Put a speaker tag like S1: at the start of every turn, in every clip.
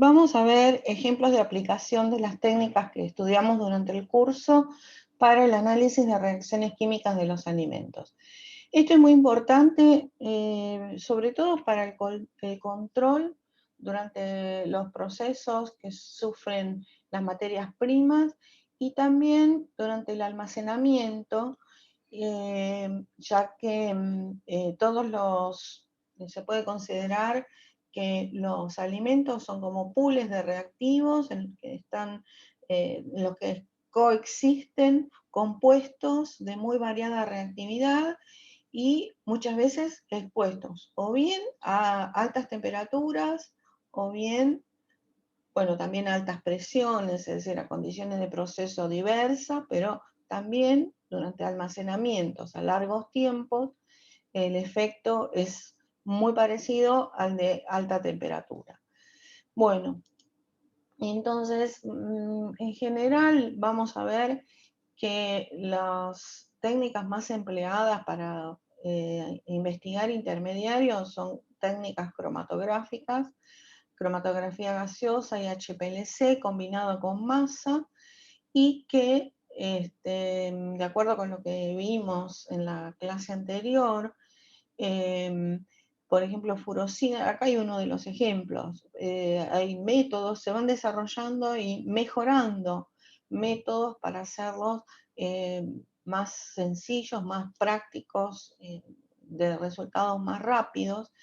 S1: Vamos a ver ejemplos de aplicación de las técnicas que estudiamos durante el curso para el análisis de reacciones químicas de los alimentos. Esto es muy importante, sobre todo para el control durante los procesos que sufren las materias primas y también durante el almacenamiento, ya que se puede considerar que los alimentos son como pools de reactivos en los que coexisten compuestos de muy variada reactividad y muchas veces expuestos o bien a altas temperaturas o bien, bueno, también a altas presiones, es decir, a condiciones de proceso diversas, pero también durante almacenamientos a largos tiempos, el efecto es muy parecido al de alta temperatura. Bueno, entonces, en general vamos a ver que las técnicas más empleadas para investigar intermediarios son técnicas cromatográficas, cromatografía gaseosa y HPLC combinado con masa, y que, de acuerdo con lo que vimos en la clase anterior, por ejemplo, furosina, acá hay uno de los ejemplos, hay métodos, se van desarrollando y mejorando métodos para hacerlos más sencillos, más prácticos, de resultados más rápidos.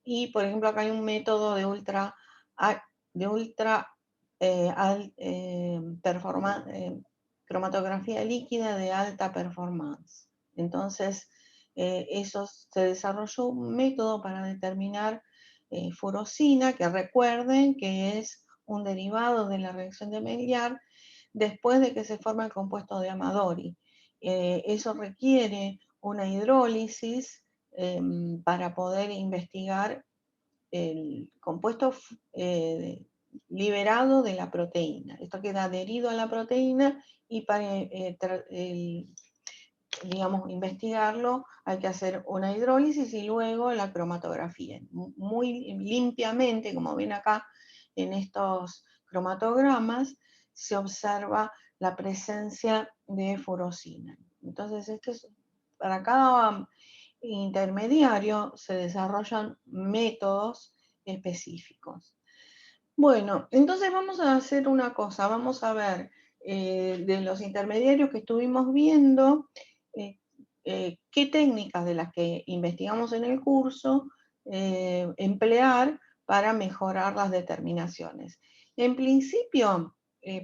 S1: Y, por ejemplo, acá hay un método de ultra cromatografía líquida de alta performance. Entonces, se desarrolló un método para determinar furosina, que recuerden que es un derivado de la reacción de Maillard después de que se forma el compuesto de Amadori. Eso requiere una hidrólisis para poder investigar el compuesto liberado de la proteína. Esto queda adherido a la proteína y para digamos, investigarlo hay que hacer una hidrólisis y luego la cromatografía. Muy limpiamente, como ven acá en estos cromatogramas, se observa la presencia de furosina. Entonces, para cada intermediario se desarrollan métodos específicos. Bueno, entonces vamos a hacer una cosa, vamos a ver de los intermediarios que estuvimos viendo, eh, qué técnicas de las que investigamos en el curso emplear para mejorar las determinaciones. En principio,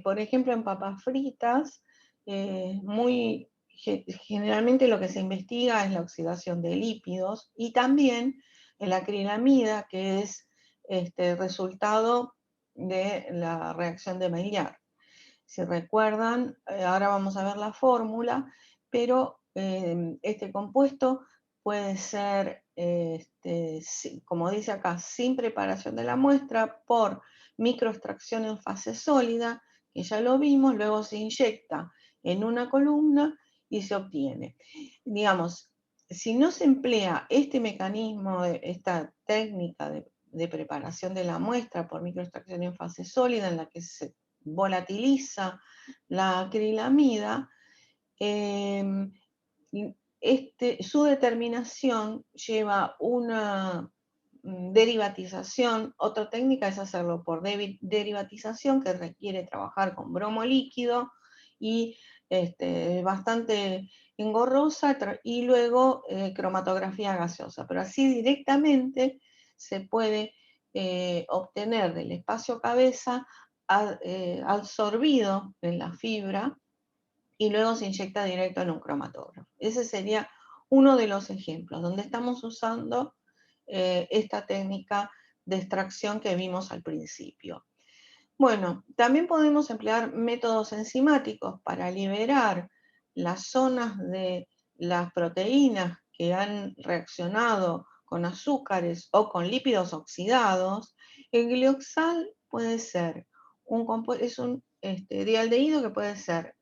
S1: por ejemplo, en papas fritas, generalmente lo que se investiga es la oxidación de lípidos y también la acrilamida, que es resultado de la reacción de Maillard. Si recuerdan, ahora vamos a ver la fórmula, pero este compuesto puede ser, como dice acá, sin preparación de la muestra, por microextracción en fase sólida, que ya lo vimos, luego se inyecta en una columna y se obtiene. Digamos, si no se emplea este mecanismo, esta técnica de preparación de la muestra por microextracción en fase sólida, en la que se volatiliza la acrilamida, su determinación lleva una derivatización. Otra técnica es hacerlo por derivatización, que requiere trabajar con bromo líquido y bastante engorrosa, y luego cromatografía gaseosa. Pero así directamente se puede obtener del espacio cabeza absorbido en la fibra y luego se inyecta directo en un cromatógrafo. Ese sería uno de los ejemplos donde estamos usando esta técnica de extracción que vimos al principio. Bueno, también podemos emplear métodos enzimáticos para liberar las zonas de las proteínas que han reaccionado con azúcares o con lípidos oxidados. El glioxal puede ser es un dialdehído que puede ser,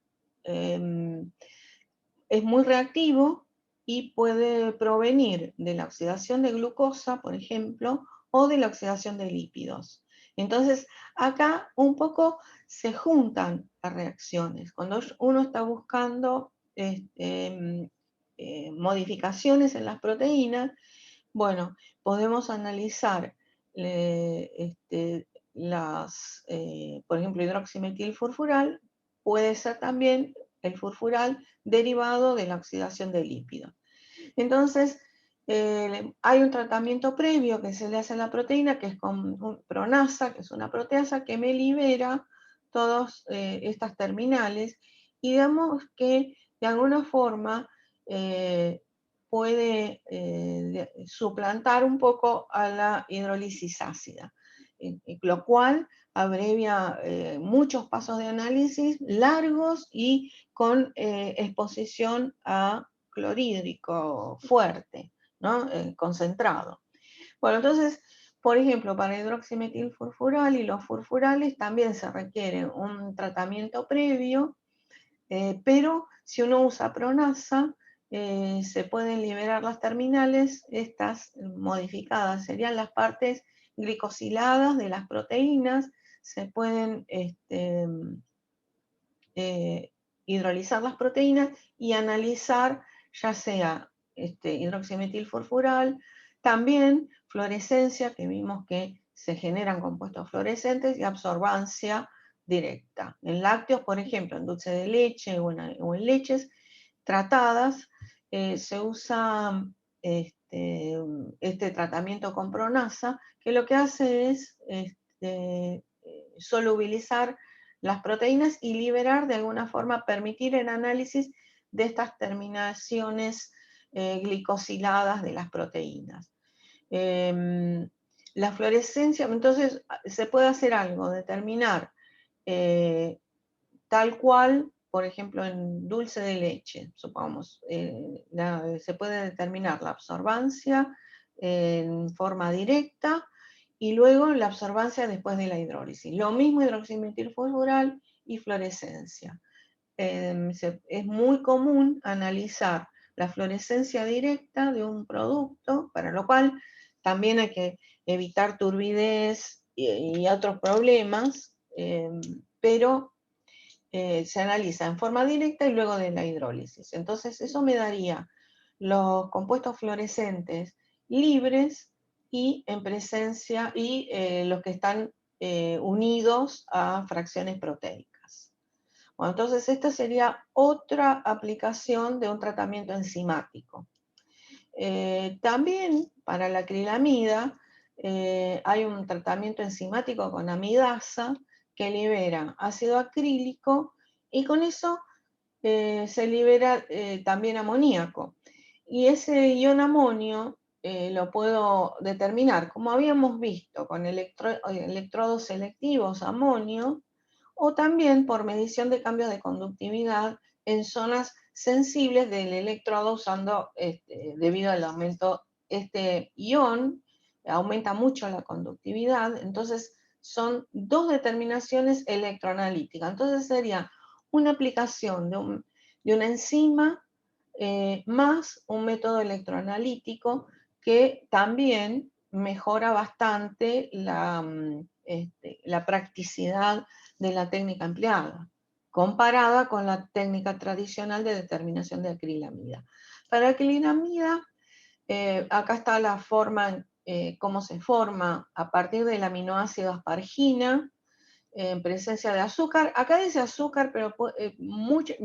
S1: es muy reactivo y puede provenir de la oxidación de glucosa, por ejemplo, o de la oxidación de lípidos. Entonces, acá un poco se juntan las reacciones. Cuando uno está buscando modificaciones en las proteínas, bueno, podemos analizar por ejemplo, hidroximetilfurfural, puede ser también el furfural derivado de la oxidación de lípidos. Entonces, hay un tratamiento previo que se le hace a la proteína, que es con pronasa, que es una proteasa que me libera todas estas terminales, y digamos que de alguna forma puede suplantar un poco a la hidrólisis ácida, lo cual abrevia muchos pasos de análisis largos y con exposición a clorhídrico fuerte, ¿no? Concentrado. Bueno, entonces, por ejemplo, para hidroximetilfurfural y los furfurales también se requiere un tratamiento previo, pero si uno usa pronasa, se pueden liberar las terminales, estas modificadas, serían las partes glicosiladas de las proteínas, se pueden hidrolizar las proteínas y analizar ya sea hidroximetilfurfural, también fluorescencia, que vimos que se generan compuestos fluorescentes, y absorbancia directa. En lácteos, por ejemplo, en dulce de leche o en leches tratadas, se usa este tratamiento con pronasa, que lo que hace es solubilizar las proteínas y liberar, de alguna forma, permitir el análisis de estas terminaciones glicosiladas de las proteínas. La fluorescencia, entonces, se puede hacer algo, determinar tal cual, por ejemplo, en dulce de leche, supongamos, se puede determinar la absorbancia en forma directa y luego la absorbancia después de la hidrólisis. Lo mismo hidroximetilfurfural y fluorescencia. Es muy común analizar la fluorescencia directa de un producto, para lo cual también hay que evitar turbidez y otros problemas, pero se analiza en forma directa y luego de la hidrólisis. Entonces eso me daría los compuestos fluorescentes libres y en presencia, y los que están unidos a fracciones proteicas. Bueno, entonces esta sería otra aplicación de un tratamiento enzimático. También para la acrilamida hay un tratamiento enzimático con amidasa que libera ácido acrílico y con eso se libera también amoníaco. Y ese ion amonio lo puedo determinar, como habíamos visto, con electrodos selectivos amonio, o también por medición de cambios de conductividad en zonas sensibles del electrodo usando, debido al aumento, este ion aumenta mucho la conductividad, entonces son dos determinaciones electroanalíticas. Entonces sería una aplicación de una enzima más un método electroanalítico que también mejora bastante la practicidad de la técnica empleada, comparada con la técnica tradicional de determinación de acrilamida. Para acrilamida, acá está la forma, cómo se forma a partir del aminoácido aspargina, en presencia de azúcar. Acá dice azúcar, pero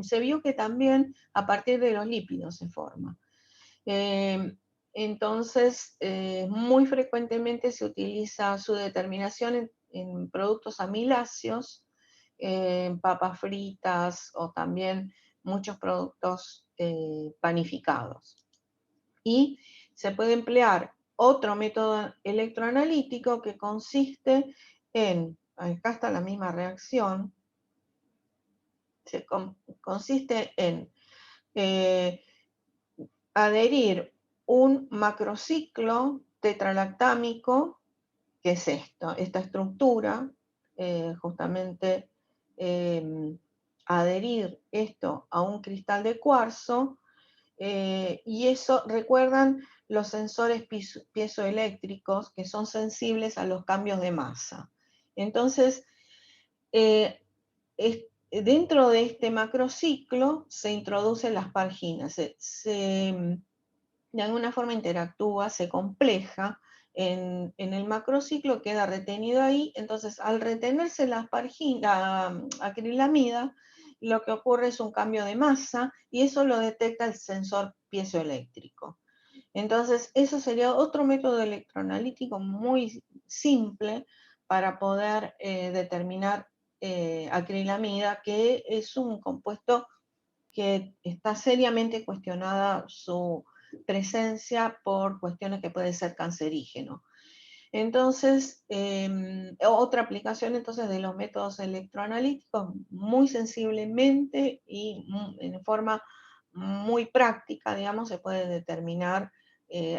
S1: se vio que también a partir de los lípidos se forma. Entonces, muy frecuentemente se utiliza su determinación en productos amiláceos, en papas fritas o también muchos productos panificados. Y se puede emplear otro método electroanalítico que consiste en, acá está la misma reacción, consiste en adherir un macrociclo tetralactámico, que es esta estructura, justamente adherir esto a un cristal de cuarzo, y eso, recuerdan los sensores piezoeléctricos que son sensibles a los cambios de masa. Entonces, dentro de este macrociclo se introducen las parginas, de alguna forma interactúa, se compleja en el macrociclo, queda retenido ahí. Entonces, al retenerse la acrilamida, lo que ocurre es un cambio de masa y eso lo detecta el sensor piezoeléctrico. Entonces, eso sería otro método electroanalítico muy simple para poder determinar acrilamida, que es un compuesto que está seriamente cuestionada su presencia por cuestiones que puede ser cancerígeno. Entonces, otra aplicación entonces de los métodos electroanalíticos, muy sensiblemente y en forma muy práctica, digamos, se puede determinar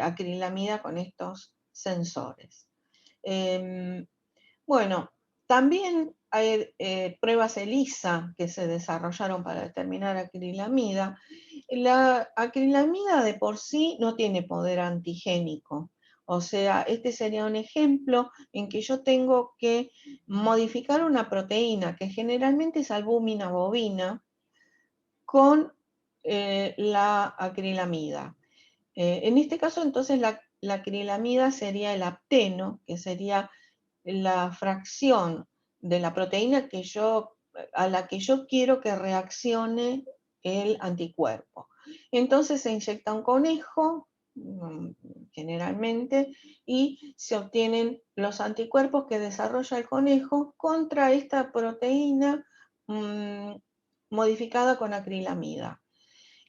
S1: acrilamida con estos sensores. Bueno, también hay pruebas ELISA que se desarrollaron para determinar acrilamida. La acrilamida de por sí no tiene poder antigénico. O sea, este sería un ejemplo en que yo tengo que modificar una proteína que generalmente es albúmina bovina con la acrilamida. En este caso, entonces, la acrilamida sería el apteno, que sería la fracción de la proteína a la que yo quiero que reaccione el anticuerpo. Entonces se inyecta un conejo, generalmente, y se obtienen los anticuerpos que desarrolla el conejo contra esta proteína modificada con acrilamida.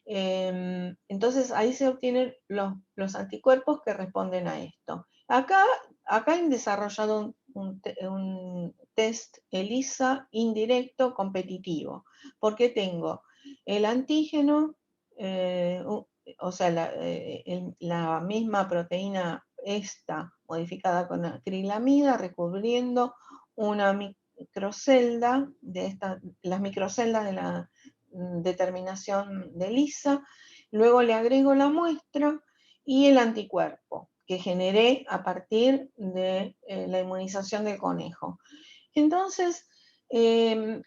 S1: Entonces ahí se obtienen los anticuerpos que responden a esto. Acá han desarrollado un test ELISA indirecto competitivo, porque tengo el antígeno, o sea, la misma proteína esta modificada con acrilamida recubriendo una microcelda las microceldas de la determinación de ELISA, luego le agrego la muestra y el anticuerpo que generé a partir de la inmunización del conejo. Entonces,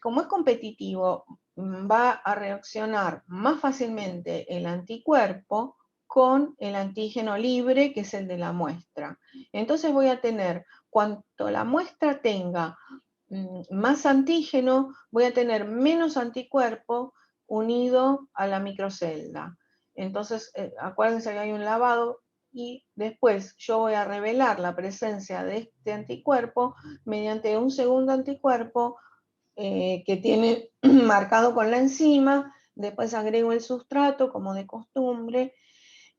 S1: como es competitivo, va a reaccionar más fácilmente el anticuerpo con el antígeno libre, que es el de la muestra. Entonces voy a tener, cuanto la muestra tenga más antígeno, voy a tener menos anticuerpo unido a la microcelda. Entonces, acuérdense que hay un lavado y después yo voy a revelar la presencia de este anticuerpo mediante un segundo anticuerpo que tiene marcado con la enzima, después agrego el sustrato como de costumbre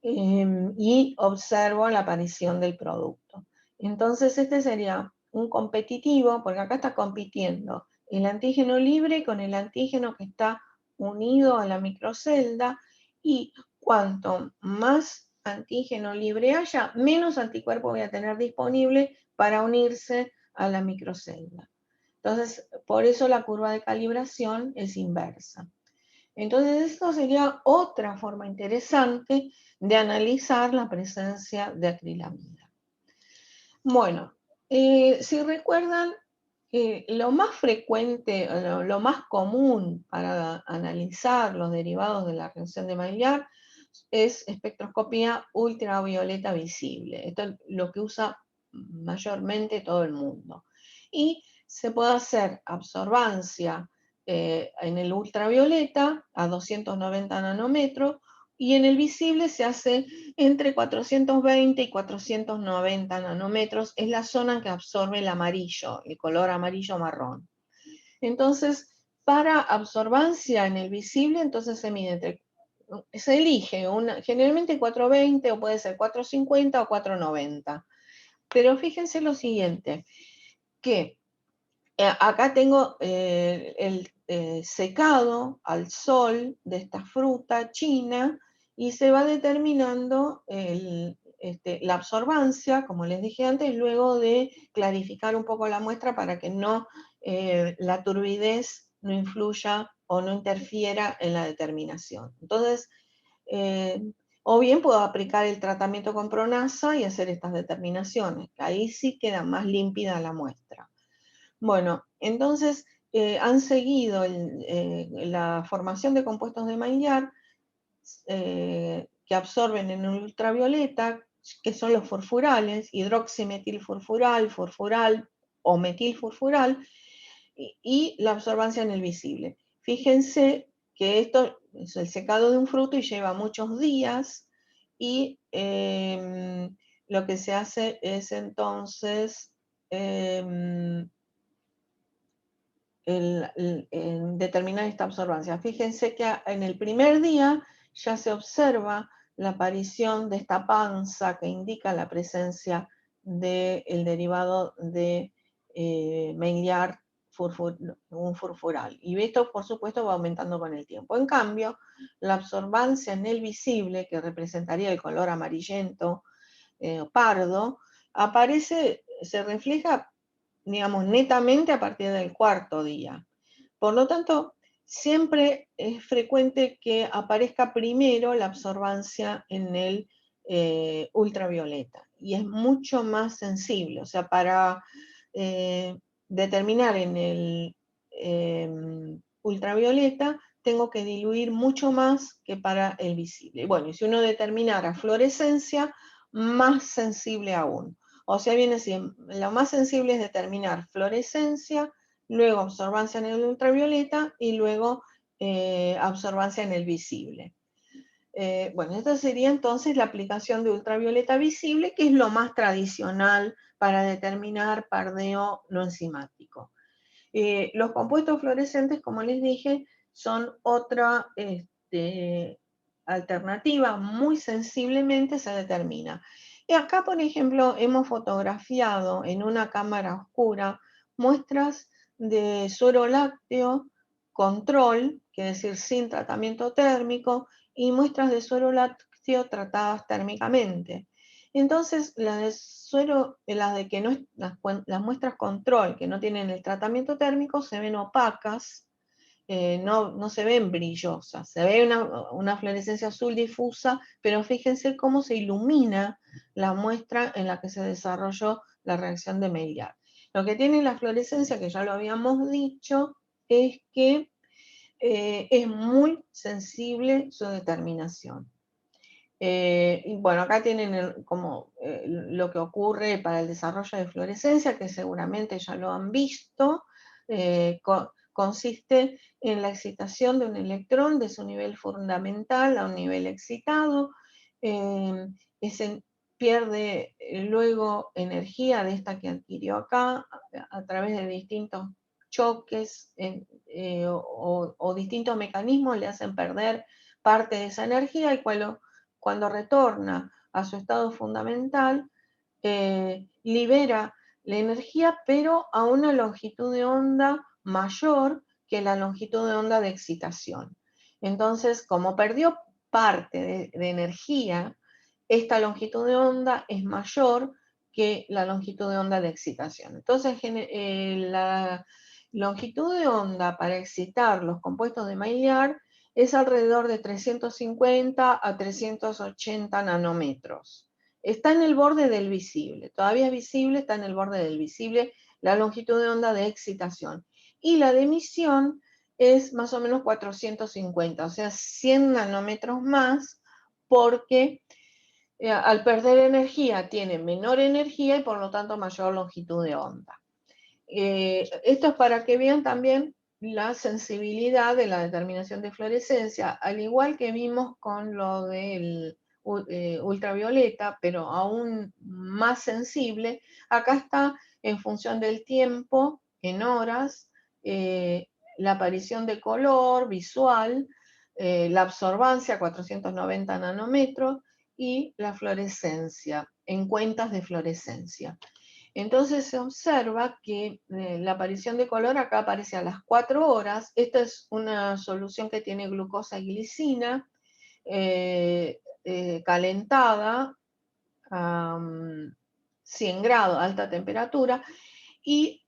S1: y observo la aparición del producto. Entonces este sería un competitivo, porque acá está compitiendo el antígeno libre con el antígeno que está unido a la microcelda, y cuanto más antígeno libre haya, menos anticuerpo voy a tener disponible para unirse a la microcelda. Entonces, por eso la curva de calibración es inversa. Entonces, esto sería otra forma interesante de analizar la presencia de acrilamida. Bueno, si recuerdan, lo más frecuente, lo más común para analizar los derivados de la reacción de Maillard es espectroscopía ultravioleta visible. Esto es lo que usa mayormente todo el mundo. Y se puede hacer absorbancia en el ultravioleta a 290 nanómetros, y en el visible se hace entre 420 y 490 nanómetros. Es la zona que absorbe el amarillo, el color amarillo-marrón. Entonces, para absorbancia en el visible, entonces se elige generalmente 420 o puede ser 450 o 490. Pero fíjense lo siguiente, que acá tengo el secado al sol de esta fruta china y se va determinando la absorbancia, como les dije antes, luego de clarificar un poco la muestra para que la turbidez no influya o no interfiera en la determinación. Entonces, o bien puedo aplicar el tratamiento con Pronasa y hacer estas determinaciones. Ahí sí queda más límpida la muestra. Bueno, entonces han seguido la formación de compuestos de Maillard que absorben en ultravioleta, que son los furfurales, hidroximetilfurfural, furfural o metilfurfural, y la absorbancia en el visible. Fíjense que esto es el secado de un fruto y lleva muchos días, y lo que se hace es entonces determinar esta absorbancia. Fíjense que en el primer día ya se observa la aparición de esta panza que indica la presencia del derivado de Maillard, un furfural. Y esto, por supuesto, va aumentando con el tiempo. En cambio, la absorbancia en el visible, que representaría el color amarillento, pardo, aparece, se refleja, digamos, netamente a partir del cuarto día. Por lo tanto, siempre es frecuente que aparezca primero la absorbancia en el ultravioleta, y es mucho más sensible. O sea, para determinar en el ultravioleta, tengo que diluir mucho más que para el visible. Bueno, y si uno determinara fluorescencia, más sensible aún. O sea, viene así, lo más sensible es determinar fluorescencia, luego absorbancia en el ultravioleta y luego absorbancia en el visible. Bueno, esta sería entonces la aplicación de ultravioleta visible, que es lo más tradicional para determinar pardeo no enzimático. Los compuestos fluorescentes, como les dije, son otra alternativa, muy sensiblemente se determina. Y acá, por ejemplo, hemos fotografiado en una cámara oscura muestras de suero lácteo control, que es decir, sin tratamiento térmico, y muestras de suero lácteo tratadas térmicamente. Entonces, las muestras control que no tienen el tratamiento térmico se ven opacas, no se ven brillosas, se ve una fluorescencia azul difusa, pero fíjense cómo se ilumina la muestra en la que se desarrolló la reacción de Maillard. Lo que tiene la fluorescencia, que ya lo habíamos dicho, es que es muy sensible su determinación. Y bueno, acá tienen como lo que ocurre para el desarrollo de fluorescencia, que seguramente ya lo han visto. Consiste en la excitación de un electrón de su nivel fundamental a un nivel excitado. Ese pierde luego energía de esta que adquirió acá a través de distintos choques o distintos mecanismos le hacen perder parte de esa energía, y cuando retorna a su estado fundamental, libera la energía, pero a una longitud de onda mayor que la longitud de onda de excitación. Entonces, como perdió parte de energía, esta longitud de onda es mayor que la longitud de onda de excitación. Entonces, la longitud de onda para excitar los compuestos de Maillard es alrededor de 350 a 380 nanómetros. Está en el borde del visible, todavía es visible, está en el borde del visible la longitud de onda de excitación. Y la de emisión es más o menos 450, o sea, 100 nanómetros más, porque al perder energía tiene menor energía y por lo tanto mayor longitud de onda. Esto es para que vean también la sensibilidad de la determinación de fluorescencia, al igual que vimos con lo del ultravioleta, pero aún más sensible. Acá está en función del tiempo, en horas, la aparición de color visual, la absorbancia, 490 nanómetros, y la fluorescencia, en cuentas de fluorescencia. Entonces se observa que la aparición de color acá aparece a las 4 horas. Esta es una solución que tiene glucosa y glicina calentada a 100 grados, alta temperatura, y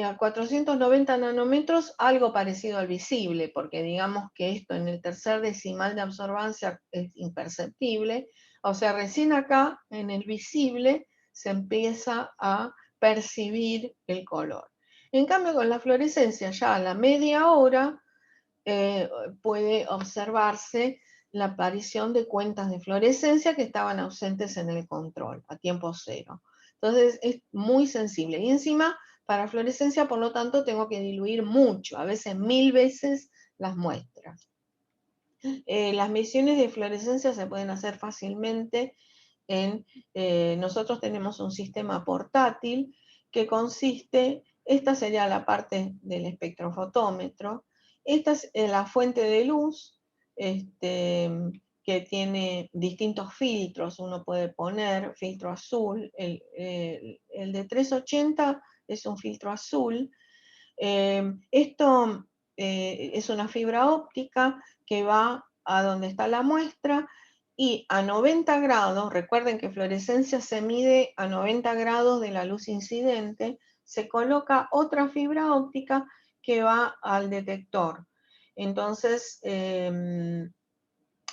S1: a 490 nanómetros, algo parecido al visible, porque digamos que esto en el tercer decimal de absorbancia es imperceptible. O sea, recién acá en el visible se empieza a percibir el color. En cambio, con la fluorescencia, ya a la media hora puede observarse la aparición de cuentas de fluorescencia que estaban ausentes en el control a tiempo cero. Entonces es muy sensible. Y encima, para fluorescencia, por lo tanto, tengo que diluir mucho, a veces 1000 veces las muestras. Las mediciones de fluorescencia se pueden hacer fácilmente nosotros tenemos un sistema portátil que consiste, esta sería la parte del espectrofotómetro, esta es la fuente de luz, que tiene distintos filtros, uno puede poner filtro azul, el de 380 es un filtro azul. Esto es una fibra óptica que va a donde está la muestra y a 90 grados, recuerden que fluorescencia se mide a 90 grados de la luz incidente, se coloca otra fibra óptica que va al detector. Entonces,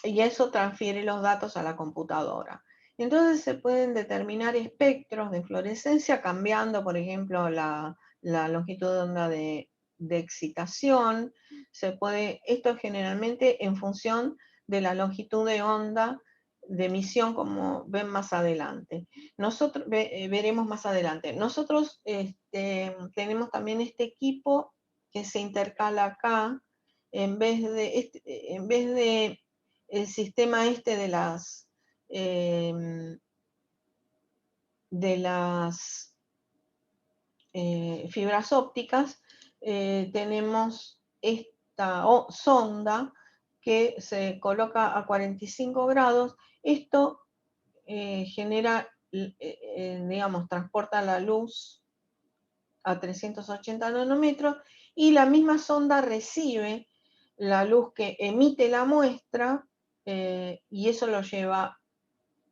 S1: y eso transfiere los datos a la computadora. Entonces se pueden determinar espectros de fluorescencia cambiando, por ejemplo, la longitud de onda de excitación. Esto generalmente en función de la longitud de onda de emisión, como ven más adelante. Nosotros veremos más adelante. Nosotros tenemos también este equipo que se intercala acá, en vez de el sistema de las fibras ópticas, tenemos esta sonda que se coloca a 45 grados. Esto genera, digamos, transporta la luz a 380 nanómetros y la misma sonda recibe la luz que emite la muestra y eso lo lleva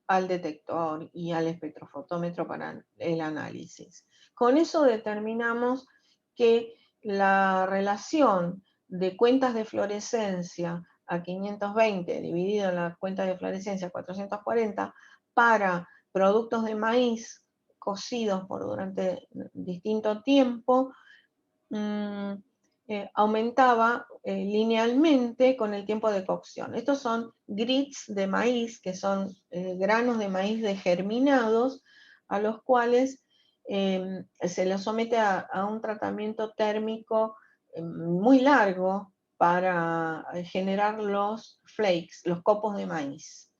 S1: al detector y al espectrofotómetro para el análisis. Con eso determinamos que la relación de cuentas de fluorescencia a 520 dividido en la cuenta de fluorescencia a 440 para productos de maíz cocidos durante distinto tiempo, aumentaba linealmente con el tiempo de cocción. Estos son grits de maíz, que son granos de maíz degerminados, a los cuales se los somete a un tratamiento térmico muy largo para generar los flakes, los copos de maíz.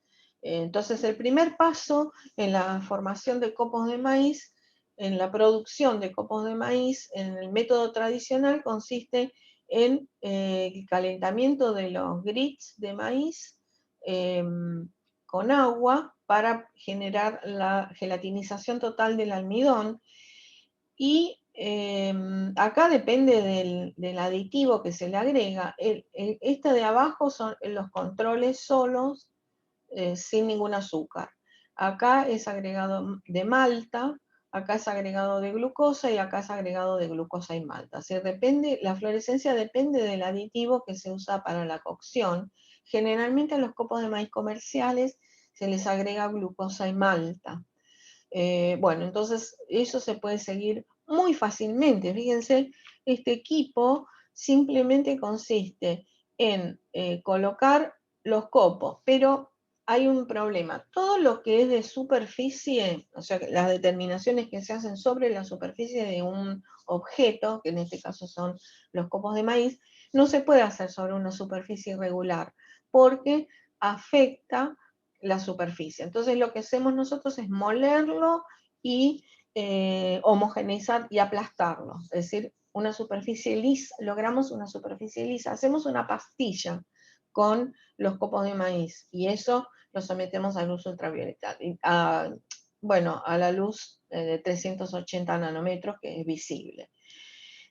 S1: Entonces, el primer paso en la formación de copos de maíz, en la producción de copos de maíz, en el método tradicional, consiste en el calentamiento de los grits de maíz con agua para generar la gelatinización total del almidón. Y acá depende del aditivo que se le agrega. Este de abajo son los controles solos, sin ningún azúcar. Acá es agregado de malta, acá es agregado de glucosa y acá es agregado de glucosa y malta. La fluorescencia depende del aditivo que se usa para la cocción. Generalmente a los copos de maíz comerciales se les agrega glucosa y malta. Bueno, entonces eso se puede seguir muy fácilmente. Fíjense, este equipo simplemente consiste en colocar los copos, pero hay un problema. Todo lo que es de superficie, o sea, las determinaciones que se hacen sobre la superficie de un objeto, que en este caso son los copos de maíz, no se puede hacer sobre una superficie irregular, porque afecta la superficie. Entonces lo que hacemos nosotros es molerlo y homogeneizar y aplastarlo. Es decir, una superficie lisa, logramos una superficie lisa. Hacemos una pastilla con los copos de maíz y eso lo sometemos a luz ultravioleta, a la luz de 380 nanómetros, que es visible.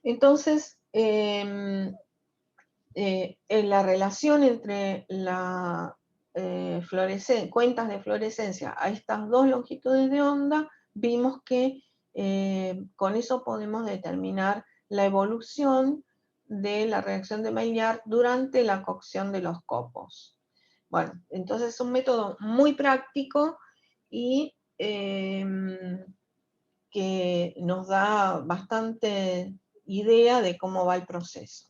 S1: Entonces, en la relación entre la cuentas de fluorescencia a estas dos longitudes de onda, vimos que con eso podemos determinar la evolución de la reacción de Maillard durante la cocción de los copos. Bueno, entonces es un método muy práctico y que nos da bastante idea de cómo va el proceso.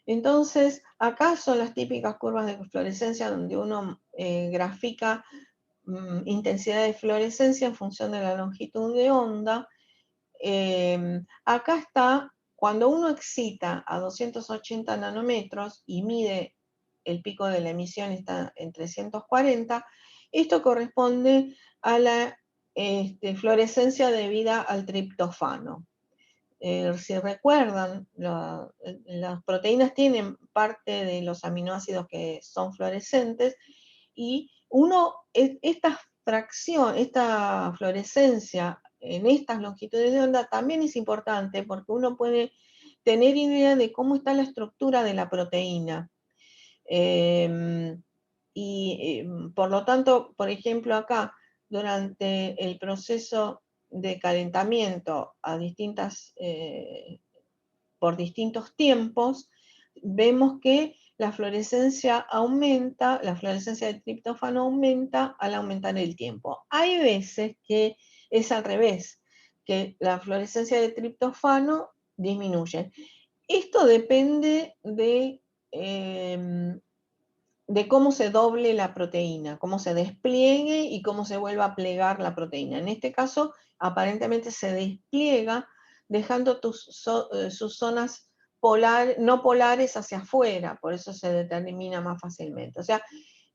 S1: Entonces, acá son las típicas curvas de fluorescencia donde uno grafica intensidad de fluorescencia en función de la longitud de onda. Acá está, cuando uno excita a 280 nanómetros y mide el pico de la emisión está en 340, esto corresponde a la fluorescencia debida al triptofano. Si recuerdan, las proteínas tienen parte de los aminoácidos que son fluorescentes y esta fracción, esta fluorescencia en estas longitudes de onda también es importante porque uno puede tener idea de cómo está la estructura de la proteína. Por lo tanto, por ejemplo, acá, durante el proceso de calentamiento por distintos tiempos, vemos que la fluorescencia aumenta, la fluorescencia del triptófano aumenta al aumentar el tiempo. Hay veces que es al revés, que la fluorescencia del triptófano disminuye. Esto depende de cómo se doble la proteína, cómo se despliegue y cómo se vuelva a plegar la proteína. En este caso, aparentemente se despliega dejando sus zonas no polares hacia afuera, por eso se determina más fácilmente. O sea,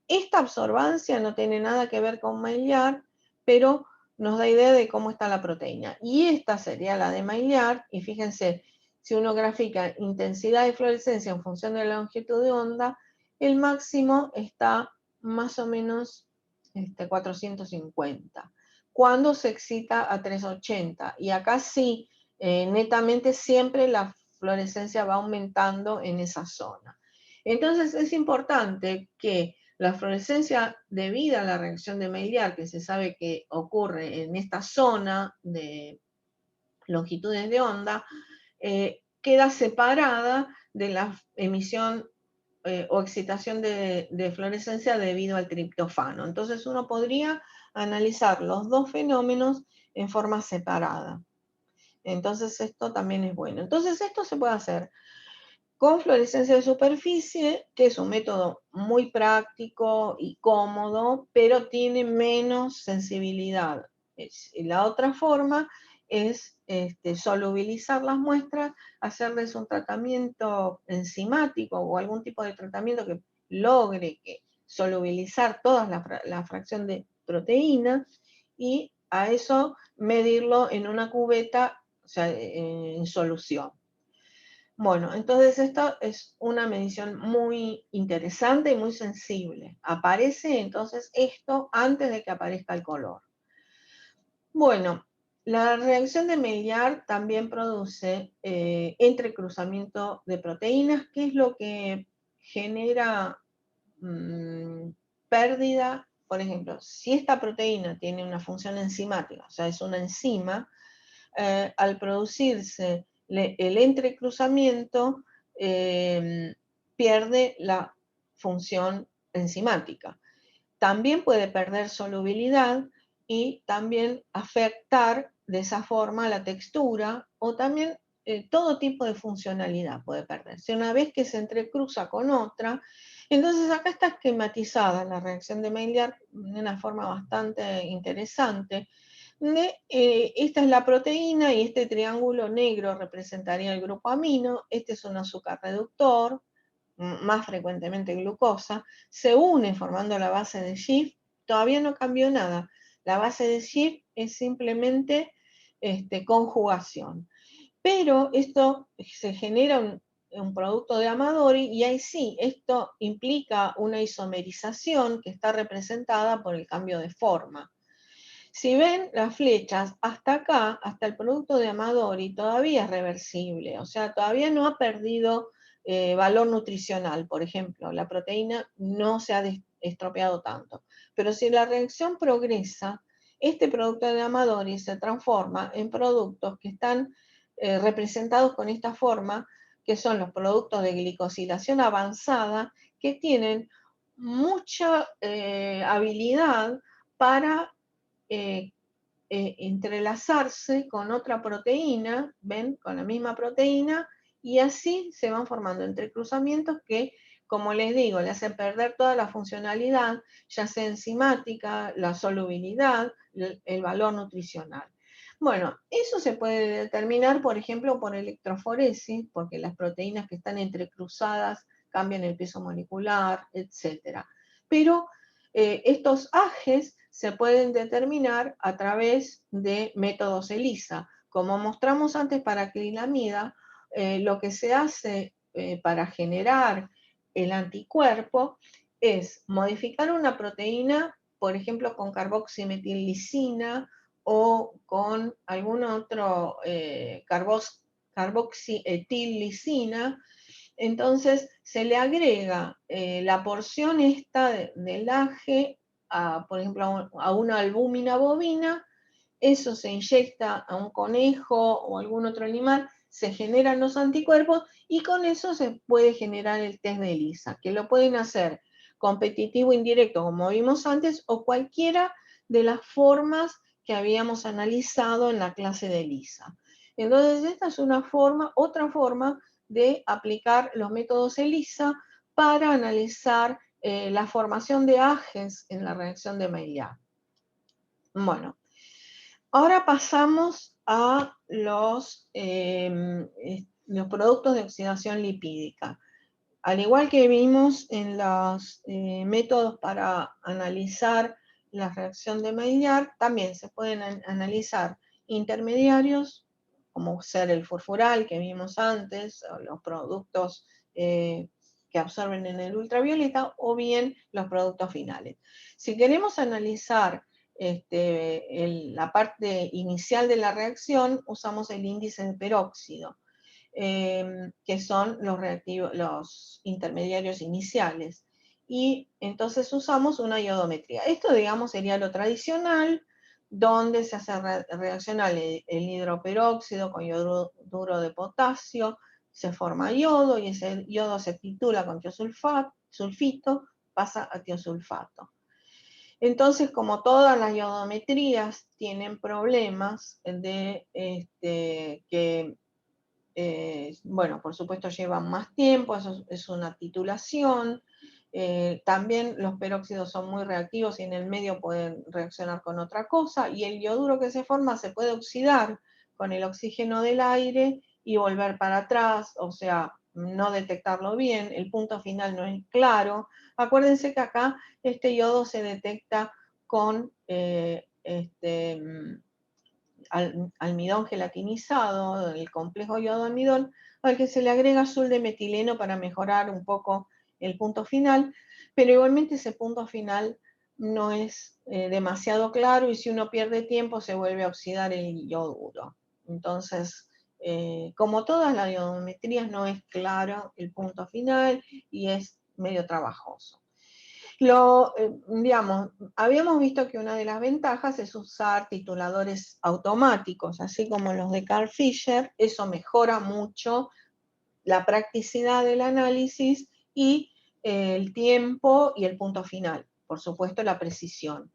S1: esta absorbancia no tiene nada que ver con Maillard, pero nos da idea de cómo está la proteína. Y esta sería la de Maillard, y fíjense, si uno grafica intensidad de fluorescencia en función de la longitud de onda, el máximo está más o menos 450, cuando se excita a 380. Y acá sí, netamente siempre la fluorescencia va aumentando en esa zona. Entonces es importante que la fluorescencia debida a la reacción de Maillard, que se sabe que ocurre en esta zona de longitudes de onda, queda separada de la emisión o excitación de fluorescencia debido al triptofano. Entonces uno podría analizar los dos fenómenos en forma separada. Entonces esto también es bueno. Entonces esto se puede hacer con fluorescencia de superficie, que es un método muy práctico y cómodo, pero tiene menos sensibilidad. La otra forma es solubilizar las muestras, hacerles un tratamiento enzimático o algún tipo de tratamiento que logre solubilizar toda la fracción de proteína y a eso medirlo en una cubeta, o sea, en solución. Bueno, entonces esto es una medición muy interesante y muy sensible. Aparece entonces esto antes de que aparezca el color. Bueno, la reacción de Maillard también produce entrecruzamiento de proteínas, que es lo que genera pérdida. Por ejemplo, si esta proteína tiene una función enzimática, o sea, es una enzima, al producirse el entrecruzamiento, pierde la función enzimática. También puede perder solubilidad y también afectar de esa forma la textura o también todo tipo de funcionalidad puede perderse. Una vez que se entrecruza con otra, entonces acá está esquematizada la reacción de Maillard de una forma bastante interesante. Esta es la proteína y este triángulo negro representaría el grupo amino. Este es un azúcar reductor, más frecuentemente glucosa. Se une formando la base de Schiff. Todavía no cambió nada. La base de Schiff es simplemente conjugación. Pero esto se genera un producto de Amadori y ahí sí, esto implica una isomerización que está representada por el cambio de forma. Si ven las flechas, hasta acá, hasta el producto de Amadori, todavía es reversible, o sea, todavía no ha perdido valor nutricional, por ejemplo, la proteína no se ha estropeado tanto. Pero si la reacción progresa, este producto de Amadori se transforma en productos que están representados con esta forma, que son los productos de glicosilación avanzada, que tienen mucha habilidad para entrelazarse con otra proteína, ¿ven? Con la misma proteína, y así se van formando entrecruzamientos que, como les digo, le hacen perder toda la funcionalidad, ya sea enzimática, la solubilidad, el valor nutricional. Bueno, eso se puede determinar, por ejemplo, por electroforesis, porque las proteínas que están entrecruzadas cambian el peso molecular, etc. Pero estos ajes se pueden determinar a través de métodos ELISA. Como mostramos antes para acrilamida, lo que se hace para generar el anticuerpo es modificar una proteína, por ejemplo, con carboximetillicina o con algún otro carboxietillicina. Entonces se le agrega la porción esta del aje, por ejemplo, a una albúmina bovina, eso se inyecta a un conejo o algún otro animal, se generan los anticuerpos y con eso se puede generar el test de ELISA, que lo pueden hacer competitivo indirecto, como vimos antes, o cualquiera de las formas que habíamos analizado en la clase de ELISA. Entonces, esta es una forma, otra forma de aplicar los métodos ELISA para analizar la formación de ajes en la reacción de Maillard. Bueno, ahora pasamos a los productos de oxidación lipídica. Al igual que vimos en los métodos para analizar la reacción de Maillard, también se pueden analizar intermediarios, como ser el furfural que vimos antes, o los productos que absorben en el ultravioleta, o bien los productos finales. Si queremos analizar la parte inicial de la reacción, usamos el índice de peróxido, que son los intermediarios iniciales. Y entonces usamos una iodometría. Esto, digamos, sería lo tradicional, donde se hace reaccionar el hidroperóxido con yoduro de potasio, se forma yodo y ese yodo se titula con tiosulfito, pasa a tiosulfato. Entonces, como todas las iodometrías tienen problemas de que bueno, por supuesto llevan más tiempo, eso es una titulación. También los peróxidos son muy reactivos y en el medio pueden reaccionar con otra cosa, y el yoduro que se forma se puede oxidar con el oxígeno del aire y volver para atrás, o sea, no detectarlo bien, el punto final no es claro. Acuérdense que acá este yodo se detecta con almidón gelatinizado, el complejo yodo-almidón, al que se le agrega azul de metileno para mejorar un poco el punto final, pero igualmente ese punto final no es demasiado claro, y si uno pierde tiempo se vuelve a oxidar el yoduro. Entonces, como todas las iodometrías, no es claro el punto final y es medio trabajoso. Digamos, habíamos visto que una de las ventajas es usar tituladores automáticos, así como los de Carl Fisher. Eso mejora mucho la practicidad del análisis y el tiempo y el punto final, por supuesto la precisión.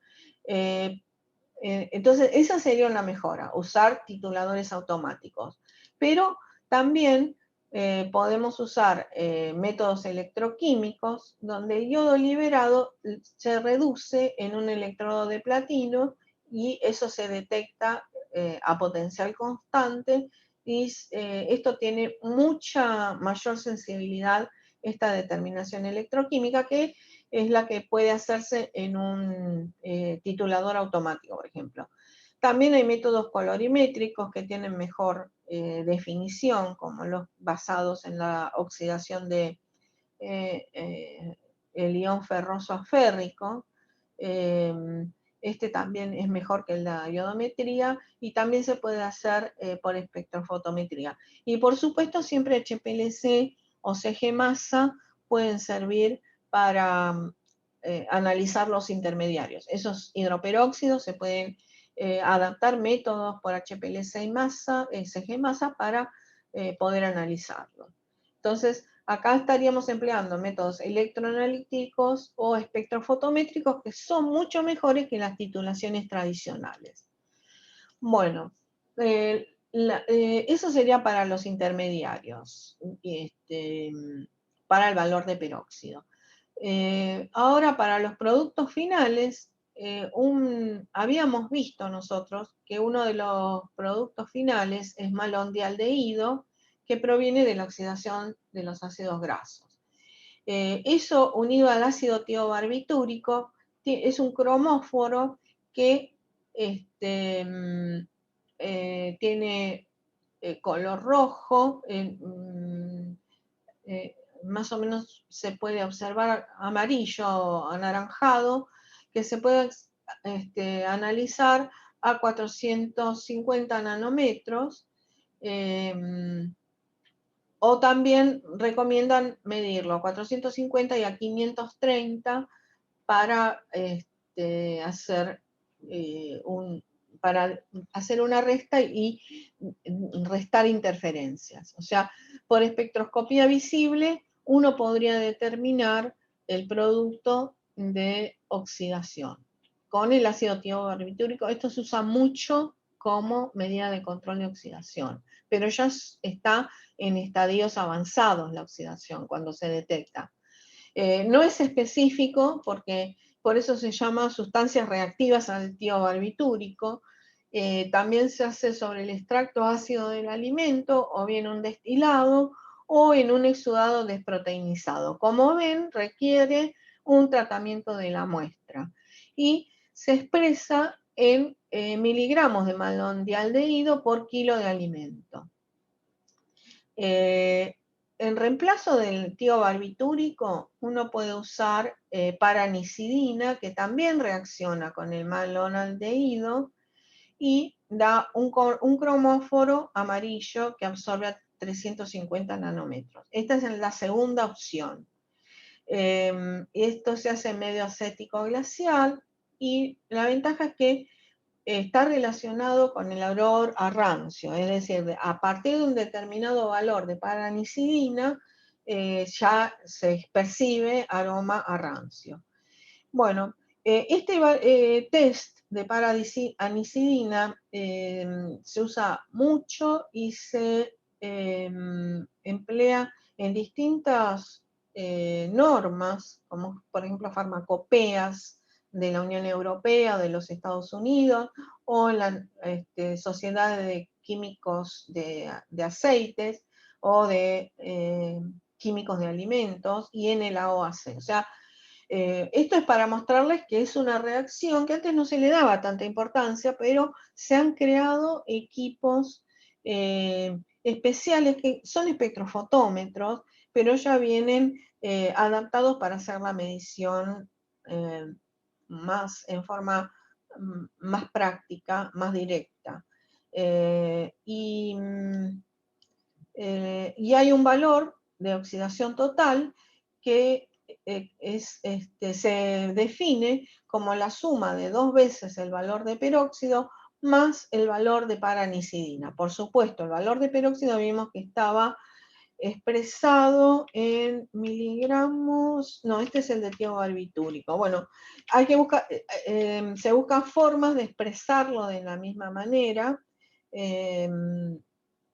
S1: Entonces, esa sería una mejora, usar tituladores automáticos. Pero también podemos usar métodos electroquímicos, donde el yodo liberado se reduce en un electrodo de platino y eso se detecta a potencial constante, y esto tiene mucha mayor sensibilidad, esta determinación electroquímica, que es la que puede hacerse en un titulador automático, por ejemplo. También hay métodos colorimétricos que tienen mejor definición, como los basados en la oxidación de el ion ferroso a férrico. Este también es mejor que la iodometría, y también se puede hacer por espectrofotometría. Y por supuesto siempre HPLC o CG masa pueden servir para analizar los intermediarios. Esos hidroperóxidos se pueden adaptar métodos por HPLC y masa, CG masa, para poder analizarlo. Entonces, acá estaríamos empleando métodos electroanalíticos o espectrofotométricos, que son mucho mejores que las titulaciones tradicionales. Bueno, eso sería para los intermediarios, para el valor de peróxido. Ahora, para los productos finales, habíamos visto nosotros que uno de los productos finales es malondialdehído, que proviene de la oxidación de los ácidos grasos. Eso unido al ácido tiobarbitúrico es un cromóforo que tiene color rojo, más o menos se puede observar amarillo, anaranjado, que se puede analizar a 450 nanómetros, o también recomiendan medirlo a 450 y a 530 para hacer para hacer una resta y restar interferencias. O sea, por espectroscopía visible, uno podría determinar el producto de oxidación. Con el ácido tiobarbitúrico, esto se usa mucho como medida de control de oxidación, pero ya está en estadios avanzados la oxidación cuando se detecta. No es específico porque por eso se llama sustancias reactivas al tiobarbitúrico. También se hace sobre el extracto ácido del alimento o bien un destilado o en un exudado desproteinizado. Como ven, requiere un tratamiento de la muestra y se expresa en miligramos de malondialdehído por kilo de alimento. En reemplazo del tiobarbitúrico, uno puede usar paranicidina, que también reacciona con el malonaldehído y da un cromóforo amarillo que absorbe a 350 nanómetros. Esta es la segunda opción. Esto se hace en medio acético glacial y la ventaja es que está relacionado con el olor a rancio, es decir, a partir de un determinado valor de paranicidina ya se percibe aroma a rancio. Bueno, este test de paranicidina se usa mucho y se emplea en distintas normas, como por ejemplo farmacopeas de la Unión Europea, de los Estados Unidos, o en la Sociedad de Químicos de Aceites o de Químicos de Alimentos y en el AOAC. O sea, esto es para mostrarles que es una reacción que antes no se le daba tanta importancia, pero se han creado equipos especiales que son espectrofotómetros, pero ya vienen adaptados para hacer la medición más en forma más práctica, más directa. Y hay un valor de oxidación total que se define como la suma de 2 veces el valor de peróxido más el valor de paranicidina. Por supuesto, el valor de peróxido vimos que estaba expresado en miligramos, no, este es el de tiobarbitúrico. Bueno, hay que buscar, se buscan formas de expresarlo de la misma manera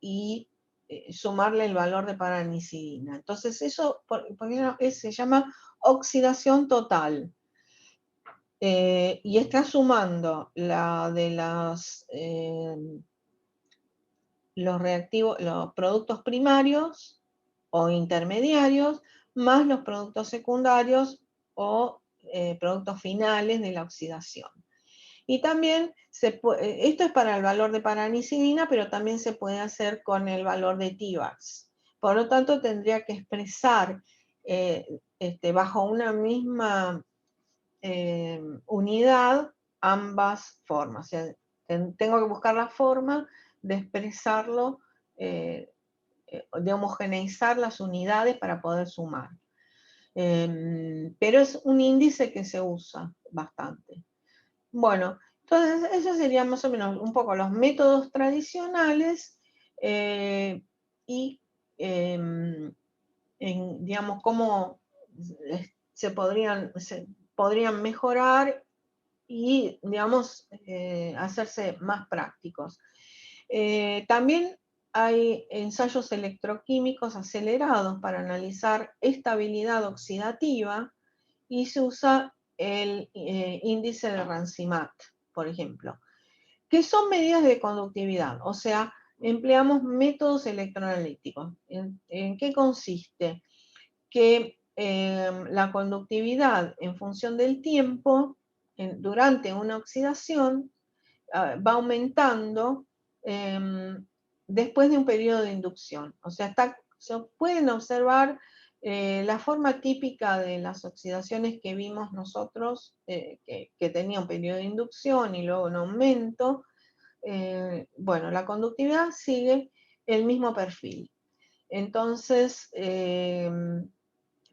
S1: y sumarle el valor de paranicidina. Entonces eso se llama oxidación total. Y está sumando la de los reactivos, los productos primarios o intermediarios, más los productos secundarios o productos finales de la oxidación. Y también, esto es para el valor de paranicidina, pero también se puede hacer con el valor de TIVAX. Por lo tanto, tendría que expresar bajo una misma unidad ambas formas. O sea, tengo que buscar la forma de expresarlo, de homogeneizar las unidades para poder sumar. Pero es un índice que se usa bastante. Bueno, entonces esos serían más o menos un poco los métodos tradicionales y digamos cómo se podrían mejorar y, digamos, hacerse más prácticos. También hay ensayos electroquímicos acelerados para analizar estabilidad oxidativa y se usa el índice de Rancimat, por ejemplo, que son medidas de conductividad, o sea, empleamos métodos electroanalíticos. ¿En qué consiste? Que la conductividad en función del tiempo, durante una oxidación, va aumentando después de un periodo de inducción. O sea, se pueden observar la forma típica de las oxidaciones que vimos nosotros, que tenía un periodo de inducción y luego un aumento. Bueno, la conductividad sigue el mismo perfil. Entonces,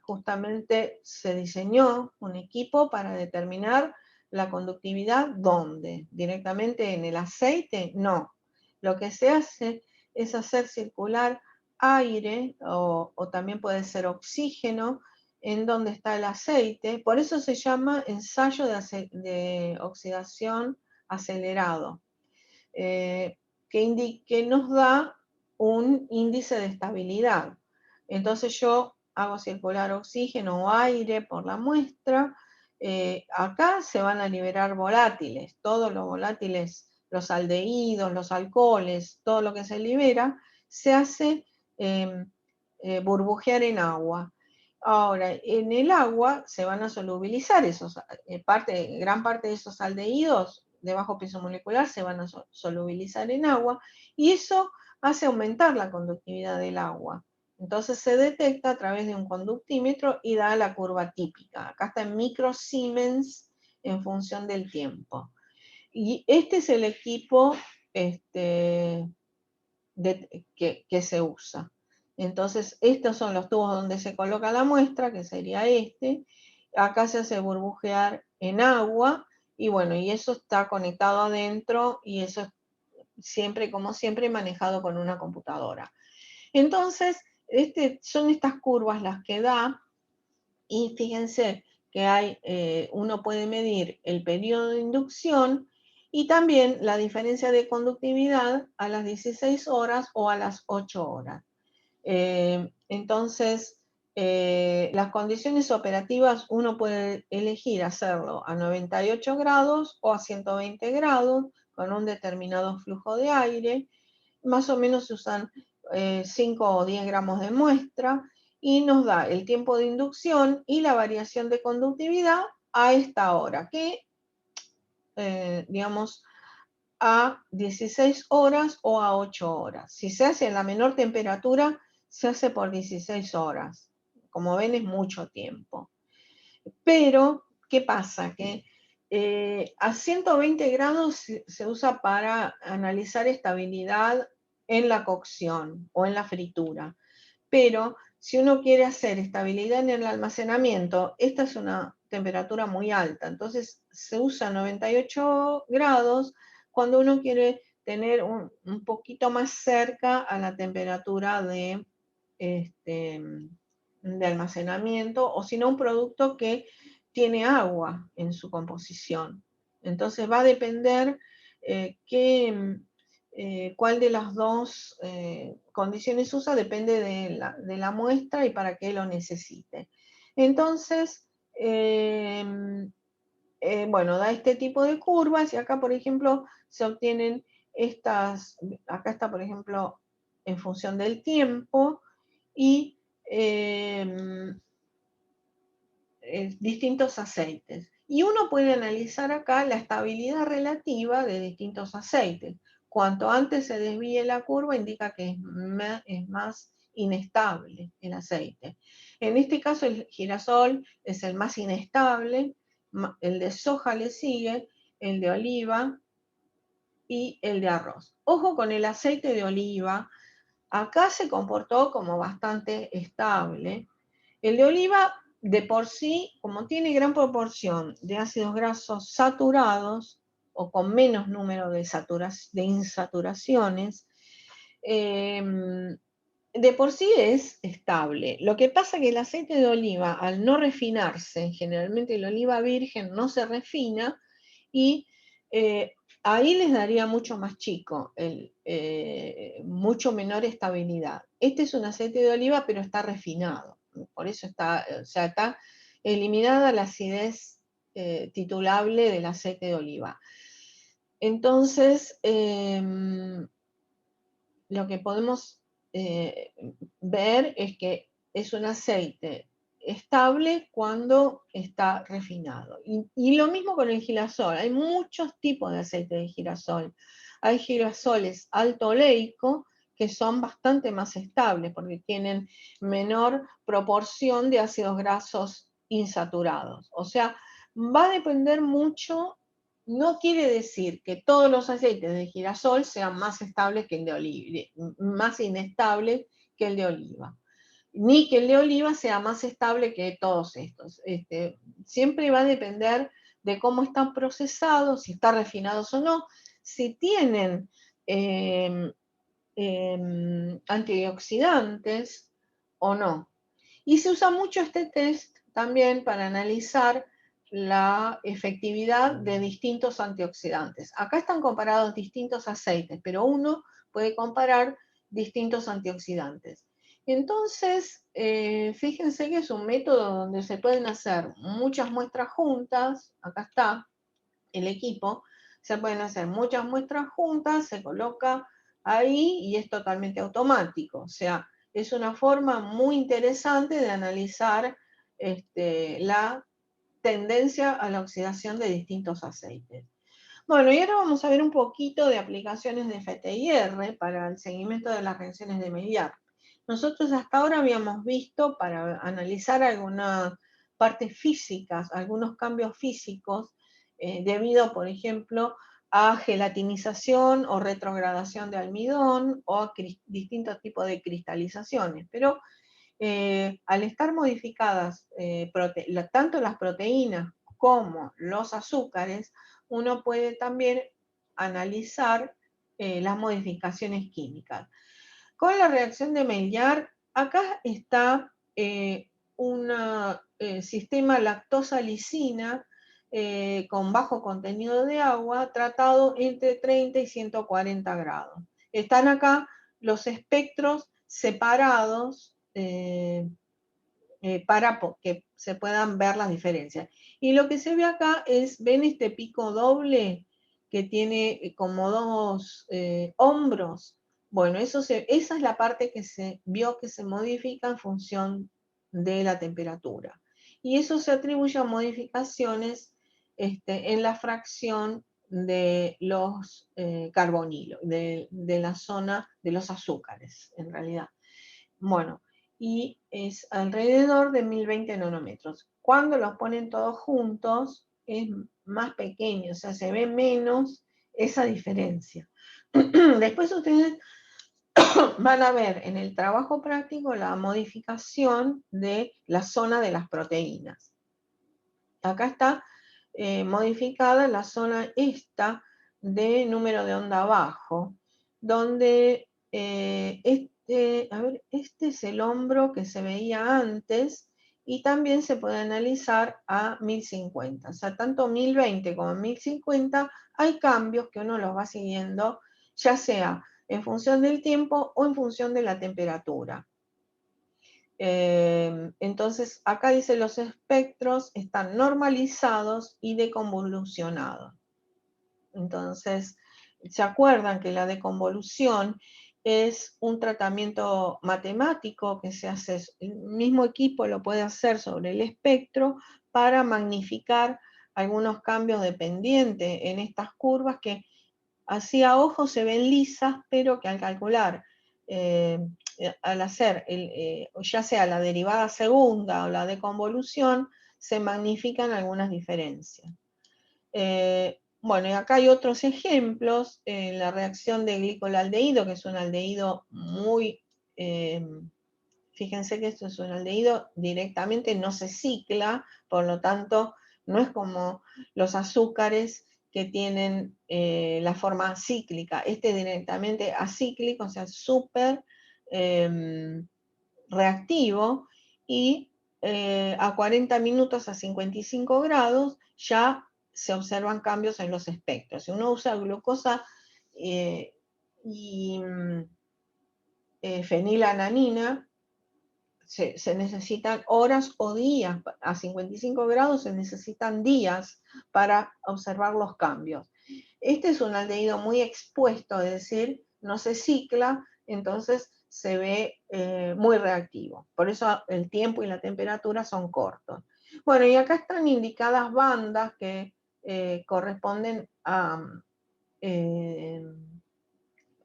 S1: justamente se diseñó un equipo para determinar la conductividad. ¿Dónde? ¿Directamente en el aceite? No. Lo que se hace es hacer circular aire o también puede ser oxígeno en donde está el aceite. Por eso se llama ensayo de oxidación acelerado, que nos da un índice de estabilidad. Entonces yo hago circular oxígeno o aire por la muestra. Acá se van a liberar volátiles, todos los volátiles, los aldehídos, los alcoholes, todo lo que se libera, se hace burbujear en agua. Ahora, en el agua se van a solubilizar gran parte de esos aldehídos de bajo peso molecular se van a solubilizar en agua y eso hace aumentar la conductividad del agua. Entonces se detecta a través de un conductímetro y da la curva típica. Acá está en microsiemens en función del tiempo. Y este es el equipo que se usa. Entonces, estos son los tubos donde se coloca la muestra, que sería este. Acá se hace burbujear en agua y bueno, y eso está conectado adentro y eso es siempre, como siempre, manejado con una computadora. Entonces, son estas curvas las que da y fíjense que uno puede medir el periodo de inducción y también la diferencia de conductividad a las 16 horas o a las 8 horas. Entonces, las condiciones operativas uno puede elegir hacerlo a 98 grados o a 120 grados con un determinado flujo de aire. Más o menos se usan 5 o 10 gramos de muestra y nos da el tiempo de inducción y la variación de conductividad a esta hora, que digamos a 16 horas o a 8 horas. Si se hace en la menor temperatura, se hace por 16 horas. Como ven, es mucho tiempo. Pero, ¿qué pasa? Que a 120 grados se usa para analizar estabilidad en la cocción o en la fritura. Pero si uno quiere hacer estabilidad en el almacenamiento, esta es una temperatura muy alta. Entonces se usa 98 grados cuando uno quiere tener un poquito más cerca a la temperatura de almacenamiento, o si no un producto que tiene agua en su composición. Entonces va a depender cuál de las dos condiciones usa, depende de la muestra y para qué lo necesite. Entonces, bueno, da este tipo de curvas y acá, por ejemplo, se obtienen acá está, por ejemplo, en función del tiempo y distintos aceites. Y uno puede analizar acá la estabilidad relativa de distintos aceites. Cuanto antes se desvíe la curva, indica que es más inestable el aceite. En este caso, el girasol es el más inestable, el de soja le sigue, el de oliva y el de arroz. Ojo con el aceite de oliva, acá se comportó como bastante estable. El de oliva, de por sí, como tiene gran proporción de ácidos grasos saturados o con menos número de insaturaciones, de por sí es estable. Lo que pasa es que el aceite de oliva, al no refinarse, generalmente la oliva virgen no se refina y ahí les daría mucho más chico, mucho menor estabilidad. Este es un aceite de oliva, pero está refinado, por eso está, o sea, está eliminada la acidez titulable del aceite de oliva. Entonces, lo que podemos ver es que es un aceite estable cuando está refinado. Y lo mismo con el girasol. Hay muchos tipos de aceite de girasol. Hay girasoles alto oleico que son bastante más estables porque tienen menor proporción de ácidos grasos insaturados. O sea, va a depender mucho. No quiere decir que todos los aceites de girasol sean más estables que el de oliva, más inestables que el de oliva, ni que el de oliva sea más estable que todos estos. Siempre va a depender de cómo están procesados, si están refinados o no, si tienen eh, antioxidantes o no. Y se usa mucho este test también para analizar la efectividad de distintos antioxidantes. Acá están comparados distintos aceites, pero uno puede comparar distintos antioxidantes. Entonces, fíjense que es un método donde se pueden hacer muchas muestras juntas. Acá está el equipo. Se pueden hacer muchas muestras juntas, se coloca ahí y es totalmente automático. O sea, es una forma muy interesante de analizar la tendencia a la oxidación de distintos aceites. Bueno, y ahora vamos a ver un poquito de aplicaciones de FTIR para el seguimiento de las reacciones de Maillard. Nosotros hasta ahora habíamos visto para analizar algunas partes físicas, algunos cambios físicos, debido, por ejemplo, a gelatinización o retrogradación de almidón o a distintos tipos de cristalizaciones. Pero al estar modificadas tanto las proteínas como los azúcares, uno puede también analizar las modificaciones químicas. Con la reacción de Maillard, acá está un sistema lactosa-lisina con bajo contenido de agua, tratado entre 30 y 140 grados. Están acá los espectros separados para que se puedan ver las diferencias. Y lo que se ve acá es, ¿ven este pico doble que tiene como dos hombros? Bueno, esa es la parte que se vio que se modifica en función de la temperatura. Y eso se atribuye a modificaciones en la fracción de los carbonilos, de la zona de los azúcares, en realidad. Bueno, y es alrededor de 1020 nanómetros. Cuando los ponen todos juntos es más pequeño, o sea, se ve menos esa diferencia. Después ustedes van a ver en el trabajo práctico la modificación de la zona de las proteínas. Acá está modificada la zona esta de número de onda bajo, donde este es el hombro que se veía antes y también se puede analizar a 1050. O sea, tanto 1020 como 1050 hay cambios que uno los va siguiendo, ya sea en función del tiempo o en función de la temperatura. Entonces, acá dice los espectros están normalizados y deconvolucionados. Entonces, ¿se acuerdan que la deconvolución es un tratamiento matemático que se hace, el mismo equipo lo puede hacer sobre el espectro para magnificar algunos cambios de pendiente en estas curvas que así a ojo se ven lisas, pero que al calcular, al hacer ya sea la derivada segunda o la deconvolución, se magnifican algunas diferencias. Bueno, y acá hay otros ejemplos, la reacción de glicolaldehído, que es un aldehído muy, fíjense que esto es un aldehído, directamente no se cicla, por lo tanto, no es como los azúcares que tienen la forma cíclica. Este directamente acíclico, o sea, súper reactivo, y a 40 minutos a 55 grados ya se observan cambios en los espectros. Si uno usa glucosa y fenilalanina, se necesitan horas o días. A 55 grados se necesitan días para observar los cambios. Este es un aldehído muy expuesto, es decir, no se cicla, entonces se ve muy reactivo. Por eso el tiempo y la temperatura son cortos. Bueno, y acá están indicadas bandas que corresponden a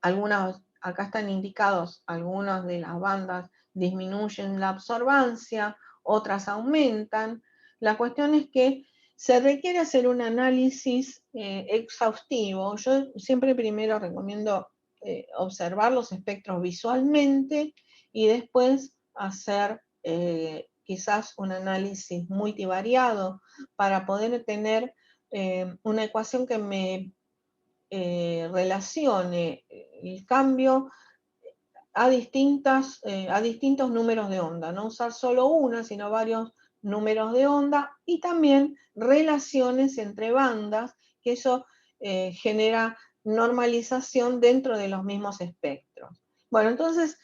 S1: algunas, acá están indicados algunas de las bandas disminuyen la absorbancia, otras aumentan. La cuestión es que se requiere hacer un análisis exhaustivo. Yo siempre primero recomiendo observar los espectros visualmente y después hacer quizás un análisis multivariado para poder tener una ecuación que me relacione el cambio a distintos números de onda, no usar solo una, sino varios números de onda, y también relaciones entre bandas, que eso genera normalización dentro de los mismos espectros. Bueno, entonces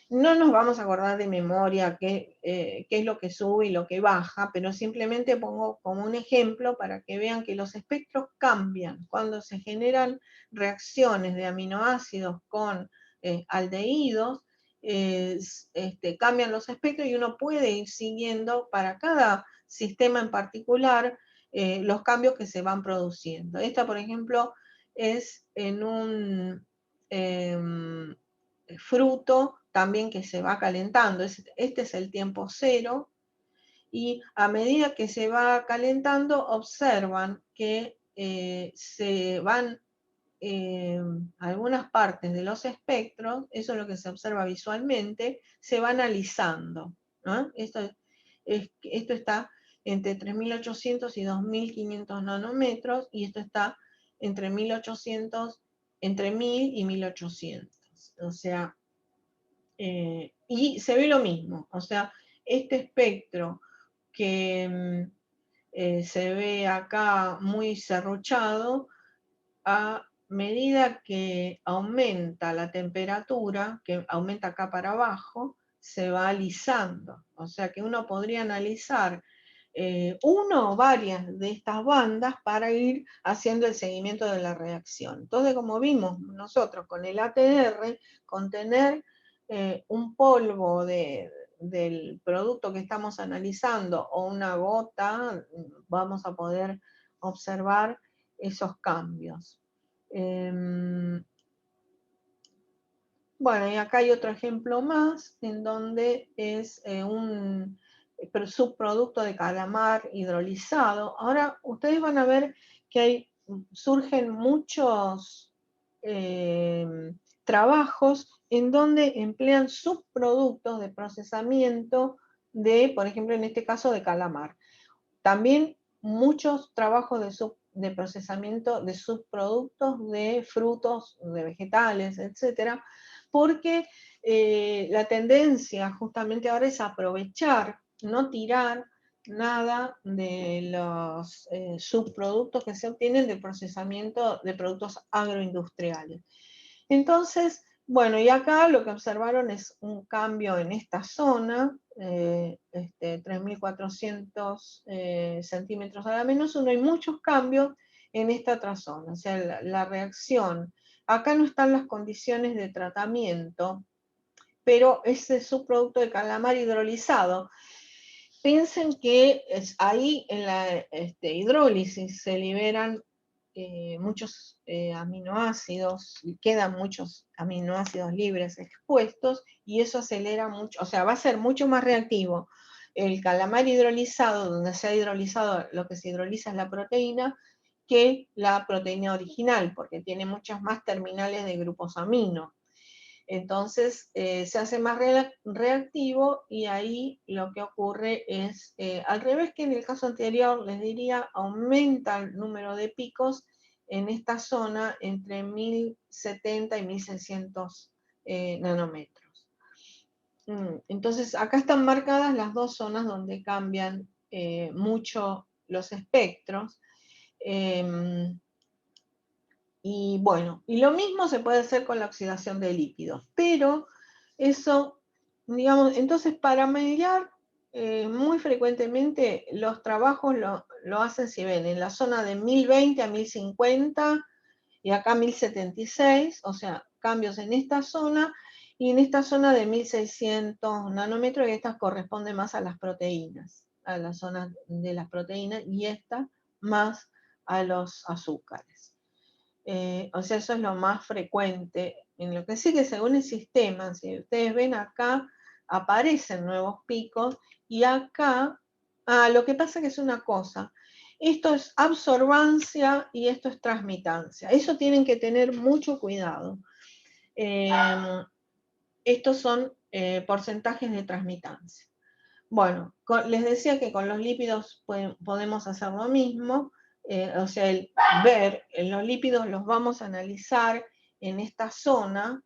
S1: no nos vamos a acordar de memoria qué es lo que sube y lo que baja, pero simplemente pongo como un ejemplo para que vean que los espectros cambian cuando se generan reacciones de aminoácidos con aldehídos, cambian los espectros y uno puede ir siguiendo para cada sistema en particular los cambios que se van produciendo. Esta, por ejemplo, es en un fruto también que se va calentando. Este es el tiempo cero, y a medida que se va calentando observan que se van algunas partes de los espectros, eso es lo que se observa visualmente, se va analizando, ¿no? Esto está entre 3800 y 2500 nanómetros, y esto está entre 1800, entre 1000 y 1800. O sea, y se ve lo mismo, o sea, este espectro que se ve acá muy serruchado, a medida que aumenta la temperatura, que aumenta acá para abajo, se va alisando. O sea que uno podría analizar uno o varias de estas bandas para ir haciendo el seguimiento de la reacción. Entonces, como vimos nosotros con el ATR, con tener un polvo del producto que estamos analizando o una gota, vamos a poder observar esos cambios. Bueno, y acá hay otro ejemplo más, en donde es un subproducto de calamar hidrolizado. Ahora, ustedes van a ver que surgen muchos trabajos en donde emplean subproductos de procesamiento de, por ejemplo, en este caso, de calamar. También muchos trabajos de procesamiento de subproductos de frutos, de vegetales, etcétera, porque la tendencia justamente ahora es aprovechar, no tirar nada de los subproductos que se obtienen del procesamiento de productos agroindustriales. Entonces, bueno, y acá lo que observaron es un cambio en esta zona, 3.400 centímetros a la menos uno, y muchos cambios en esta otra zona, o sea, la reacción. Acá no están las condiciones de tratamiento, pero ese subproducto de calamar hidrolizado. Piensen que ahí en la hidrólisis se liberan muchos aminoácidos, quedan muchos aminoácidos libres expuestos, y eso acelera mucho, o sea, va a ser mucho más reactivo el calamar hidrolizado, donde se ha hidrolizado, lo que se hidroliza es la proteína, que la proteína original, porque tiene muchas más terminales de grupos amino. Entonces se hace más reactivo, y ahí lo que ocurre es, al revés que en el caso anterior, les diría, aumenta el número de picos en esta zona entre 1070 y 1600 nanómetros. Entonces acá están marcadas las dos zonas donde cambian mucho los espectros. Y bueno, y lo mismo se puede hacer con la oxidación de lípidos, pero eso, digamos, entonces para mediar muy frecuentemente los trabajos lo hacen, si ven, en la zona de 1020 a 1050 y acá 1076, o sea, cambios en esta zona, y en esta zona de 1600 nanómetros, y estas corresponden más a las proteínas, a la zona de las proteínas, y esta más a los azúcares. O sea, eso es lo más frecuente. En lo que sí que según el sistema, si ustedes ven acá, aparecen nuevos picos, y acá, lo que pasa que es una cosa, esto es absorbancia y esto es transmitancia. Eso tienen que tener mucho cuidado. Estos son porcentajes de transmitancia. Bueno, les decía que con los lípidos podemos hacer lo mismo, o sea, ver los lípidos los vamos a analizar en esta zona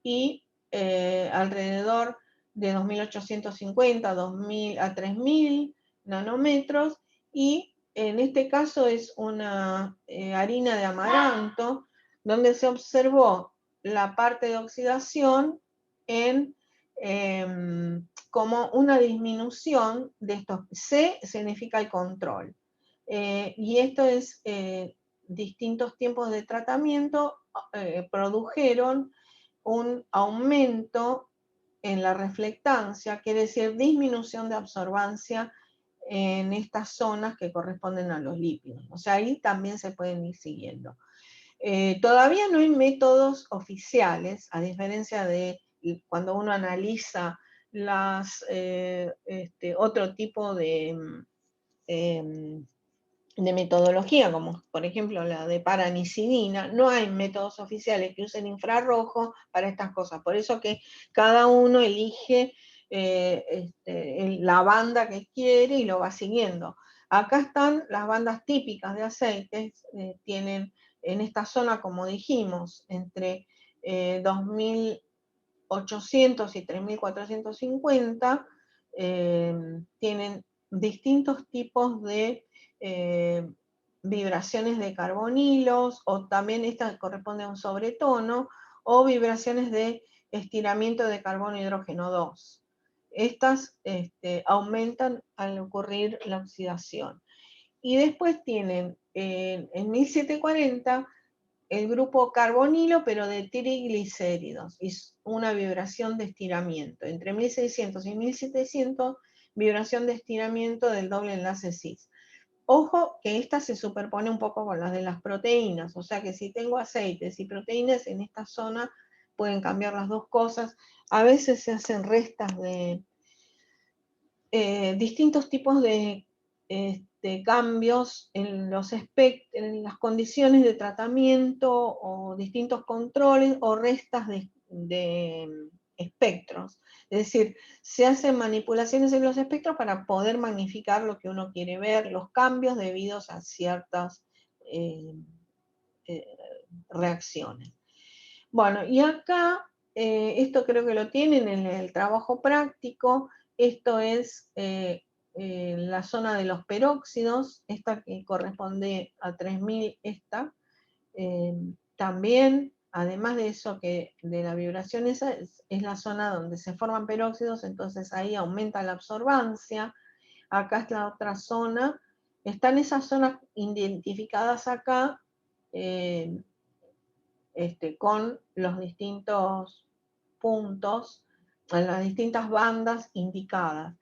S1: y alrededor de 2850, 2000 a 3000 nanómetros, y en este caso es una harina de amaranto donde se observó la parte de oxidación en como una disminución de estos. C significa el control. Y esto es distintos tiempos de tratamiento produjeron un aumento en la reflectancia, quiere decir disminución de absorbancia en estas zonas que corresponden a los lípidos. O sea, ahí también se pueden ir siguiendo. Todavía no hay métodos oficiales, a diferencia de cuando uno analiza otro tipo de metodología, como por ejemplo la de paranicidina. No hay métodos oficiales que usen infrarrojo para estas cosas, por eso que cada uno elige la banda que quiere y lo va siguiendo. Acá están las bandas típicas de aceites, tienen en esta zona, como dijimos, entre 2800 y 3450, tienen distintos tipos de vibraciones de carbonilos, o también esta corresponde a un sobretono, o vibraciones de estiramiento de carbono hidrógeno 2. Estas aumentan al ocurrir la oxidación. Y después tienen en 1740 el grupo carbonilo, pero de triglicéridos, y una vibración de estiramiento. Entre 1600 y 1700, vibración de estiramiento del doble enlace cis. Ojo que esta se superpone un poco con las de las proteínas, o sea que si tengo aceites y proteínas en esta zona, pueden cambiar las dos cosas. A veces se hacen restas de distintos tipos de cambios en las condiciones de tratamiento, o distintos controles o restas de espectros. Es decir, se hacen manipulaciones en los espectros para poder magnificar lo que uno quiere ver, los cambios debidos a ciertas reacciones. Bueno, y acá, esto creo que lo tienen en el trabajo práctico. Esto es la zona de los peróxidos, esta que corresponde a 3000, esta. También, además de eso, que de la vibración esa, es la zona donde se forman peróxidos, entonces ahí aumenta la absorbancia. Acá es la otra zona. Están esas zonas identificadas acá, con los distintos puntos, las distintas bandas indicadas.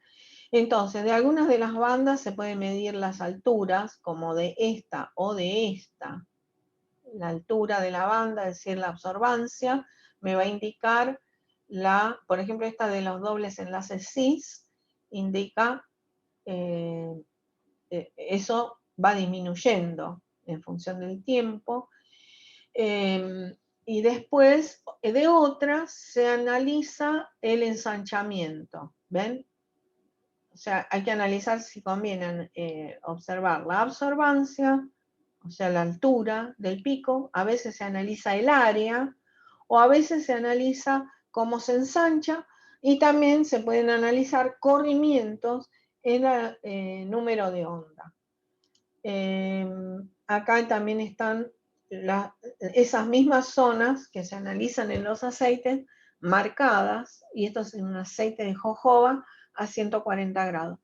S1: Entonces, de algunas de las bandas se pueden medir las alturas, como de esta o de esta. La altura de la banda, es decir, la absorbancia, me va a indicar por ejemplo, esta de los dobles enlaces cis, indica, eso va disminuyendo en función del tiempo. Y después de otras se analiza el ensanchamiento, ¿ven? O sea, hay que analizar si conviene observar la absorbancia, o sea, la altura del pico. A veces se analiza el área, o a veces se analiza cómo se ensancha, y también se pueden analizar corrimientos en el número de onda. Acá también están esas mismas zonas que se analizan en los aceites marcadas, y esto es en un aceite de jojoba a 140 grados.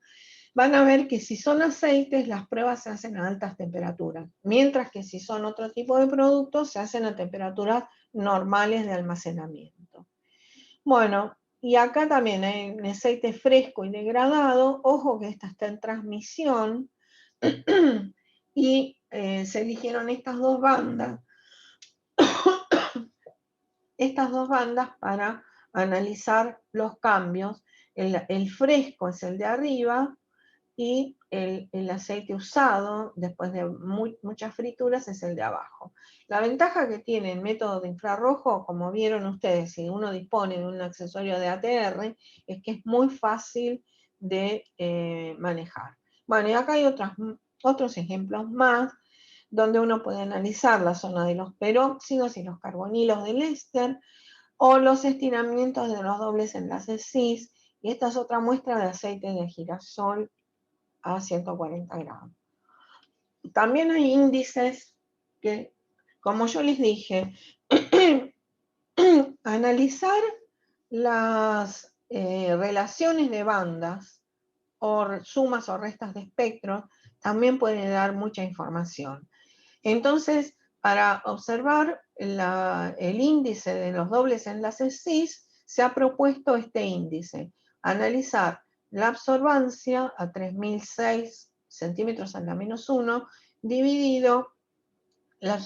S1: Van a ver que si son aceites, las pruebas se hacen a altas temperaturas, mientras que si son otro tipo de productos, se hacen a temperaturas normales de almacenamiento. Bueno, y acá también hay un aceite fresco y degradado. Ojo que esta está en transmisión, y se eligieron estas dos bandas para analizar los cambios. El fresco es el de arriba, y el aceite usado después de muchas frituras es el de abajo. La ventaja que tiene el método de infrarrojo, como vieron ustedes, si uno dispone de un accesorio de ATR, es que es muy fácil de manejar. Bueno, y acá hay otros ejemplos más, donde uno puede analizar la zona de los peróxidos y los carbonilos del éster, o los estiramientos de los dobles enlaces cis, y esta es otra muestra de aceite de girasol a 140 grados. También hay índices que, como yo les dije, analizar las relaciones de bandas o sumas o restas de espectros también puede dar mucha información. Entonces, para observar el índice de los dobles enlaces cis, se ha propuesto este índice: analizar la absorbancia a 3006 centímetros a la menos 1, dividido la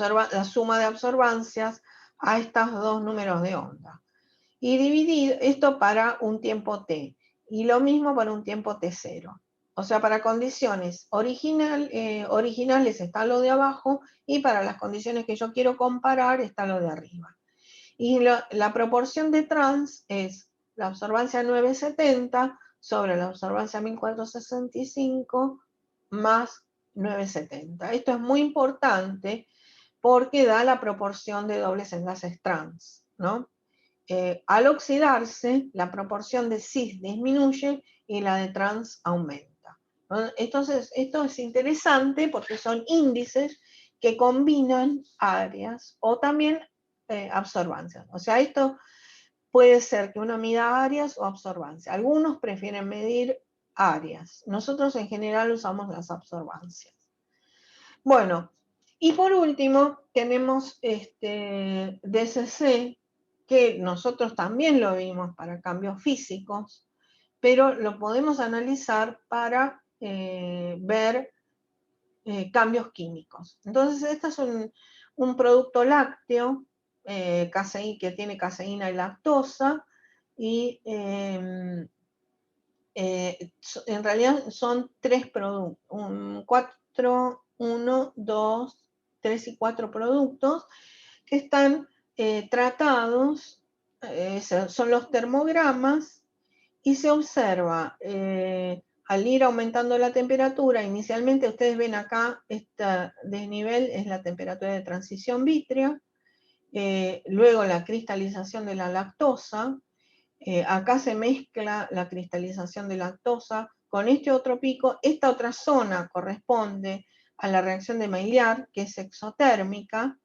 S1: suma de absorbancias a estos dos números de onda. Y dividir esto para un tiempo t, y lo mismo para un tiempo t0. O sea, para condiciones originales está lo de abajo, y para las condiciones que yo quiero comparar está lo de arriba. Y la proporción de trans es la absorbancia 970 sobre la absorbancia 1465 más 970. Esto es muy importante porque da la proporción de dobles enlaces trans, ¿no? Al oxidarse, la proporción de cis disminuye y la de trans aumenta. Entonces, esto es interesante porque son índices que combinan áreas o también absorbancias. O sea, esto puede ser que uno mida áreas o absorbancia. Algunos prefieren medir áreas. Nosotros en general usamos las absorbancias. Bueno, y por último tenemos DCC, que nosotros también lo vimos para cambios físicos, pero lo podemos analizar para ver cambios químicos. Entonces, este es un producto lácteo que tiene caseína y lactosa, y en realidad son tres productos, 1, 2, 3 y 4 productos que están tratados, son los termogramas, y se observa al ir aumentando la temperatura. Inicialmente ustedes ven acá, este desnivel es la temperatura de transición vítrea, luego la cristalización de la lactosa, acá se mezcla la cristalización de lactosa con este otro pico. Esta otra zona corresponde a la reacción de Maillard, que es exotérmica,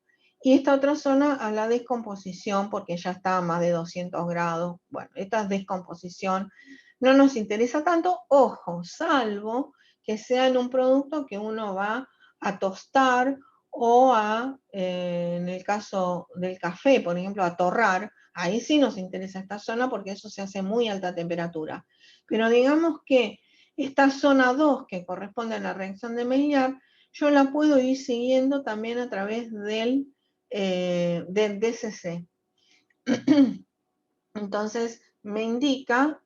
S1: y esta otra zona a la descomposición, porque ya está a más de 200 grados. Bueno, esta descomposición no nos interesa tanto, ojo, salvo que sea en un producto que uno va a tostar o en el caso del café, por ejemplo, a torrar. Ahí sí nos interesa esta zona porque eso se hace muy alta temperatura. Pero digamos que esta zona 2, que corresponde a la reacción de Maillard, yo la puedo ir siguiendo también a través del DCC. Entonces me indica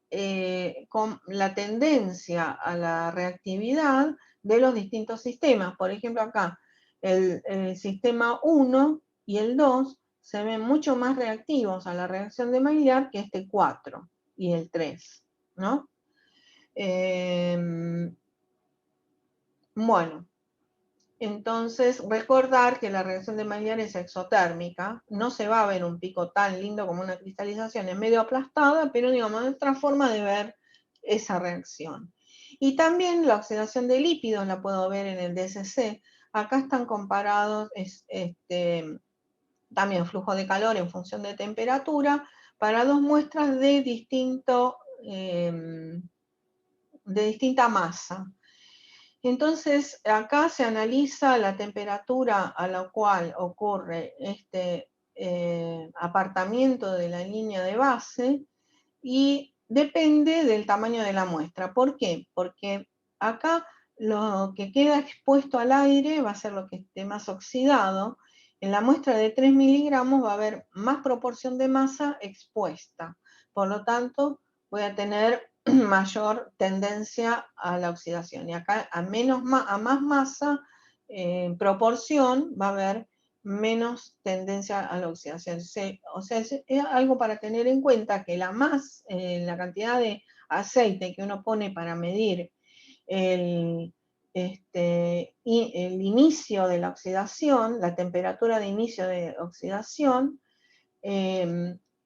S1: con la tendencia a la reactividad de los distintos sistemas. Por ejemplo, acá el sistema 1 y el 2 se ven mucho más reactivos a la reacción de Maillard que este 4 y el 3, ¿no? Bueno, entonces recordar que la reacción de Maillard es exotérmica, no se va a ver un pico tan lindo como una cristalización, es medio aplastada, pero digamos, es otra forma de ver esa reacción. Y también la oxidación de lípidos la puedo ver en el DSC. Acá están comparados también flujo de calor en función de temperatura para dos muestras de distinta masa. Entonces, acá se analiza la temperatura a la cual ocurre este apartamiento de la línea de base y depende del tamaño de la muestra. ¿Por qué? Porque acá lo que queda expuesto al aire va a ser lo que esté más oxidado. En la muestra de 3 miligramos va a haber más proporción de masa expuesta. Por lo tanto, voy a tener mayor tendencia a la oxidación. Y acá a más masa en proporción va a haber menos tendencia a la oxidación. O sea, es algo para tener en cuenta que la cantidad de aceite que uno pone para medir el inicio de la oxidación, la temperatura de inicio de oxidación,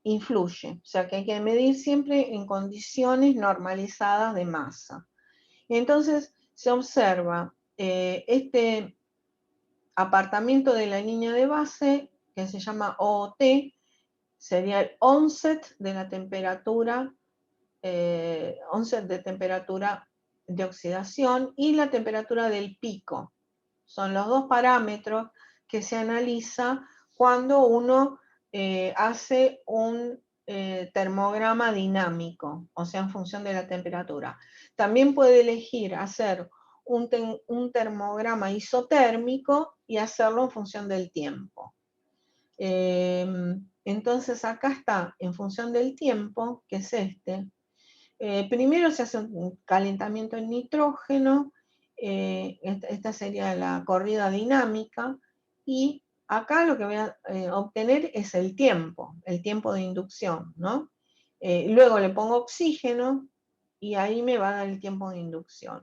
S1: influye. O sea que hay que medir siempre en condiciones normalizadas de masa. Entonces se observa este apartamiento de la línea de base, que se llama OOT, sería el onset de la temperatura, onset de temperatura de oxidación y la temperatura del pico. Son los dos parámetros que se analiza cuando uno hace un termograma dinámico, o sea, en función de la temperatura. También puede elegir hacer un termograma isotérmico y hacerlo en función del tiempo. Entonces acá está, en función del tiempo, que es este. Primero se hace un calentamiento en nitrógeno, esta sería la corrida dinámica, y acá lo que voy a obtener es el tiempo de inducción, ¿no? Luego le pongo oxígeno y ahí me va a dar el tiempo de inducción.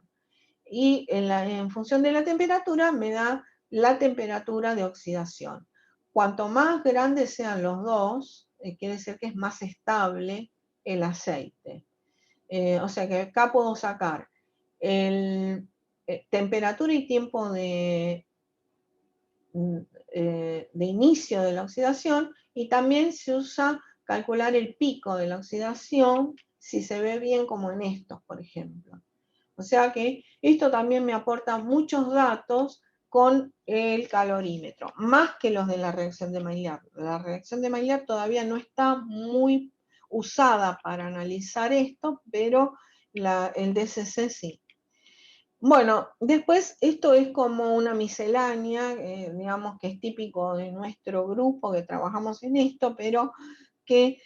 S1: Y en función de la temperatura me da la temperatura de oxidación. Cuanto más grandes sean los dos, quiere decir que es más estable el aceite. O sea que acá puedo sacar temperatura y tiempo de inicio de la oxidación, y también se usa calcular el pico de la oxidación si se ve bien como en estos, por ejemplo. O sea que esto también me aporta muchos datos con el calorímetro, más que los de la reacción de Maillard. La reacción de Maillard todavía no está muy usada para analizar esto, pero el DCC sí. Bueno, después esto es como una miscelánea, digamos que es típico de nuestro grupo que trabajamos en esto, pero que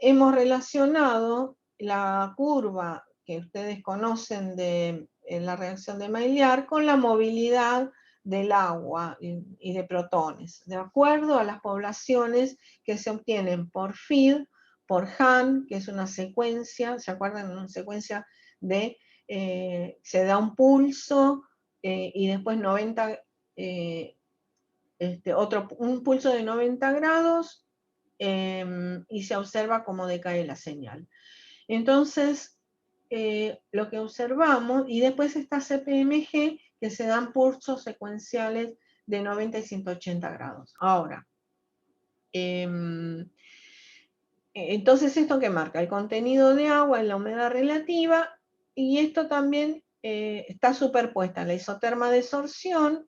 S1: hemos relacionado la curva que ustedes conocen de la reacción de Maillard con la movilidad del agua y de protones, de acuerdo a las poblaciones que se obtienen por Field, por Hahn, que es una secuencia, ¿se acuerdan? Una secuencia de, se da un pulso y después 90, un pulso de 90 grados, y se observa cómo decae la señal. Entonces, lo que observamos, y después está CPMG, que se dan pulsos secuenciales de 90 y 180 grados. Ahora, entonces, ¿esto qué marca? El contenido de agua en la humedad relativa, y esto también está superpuesta en la isoterma de sorción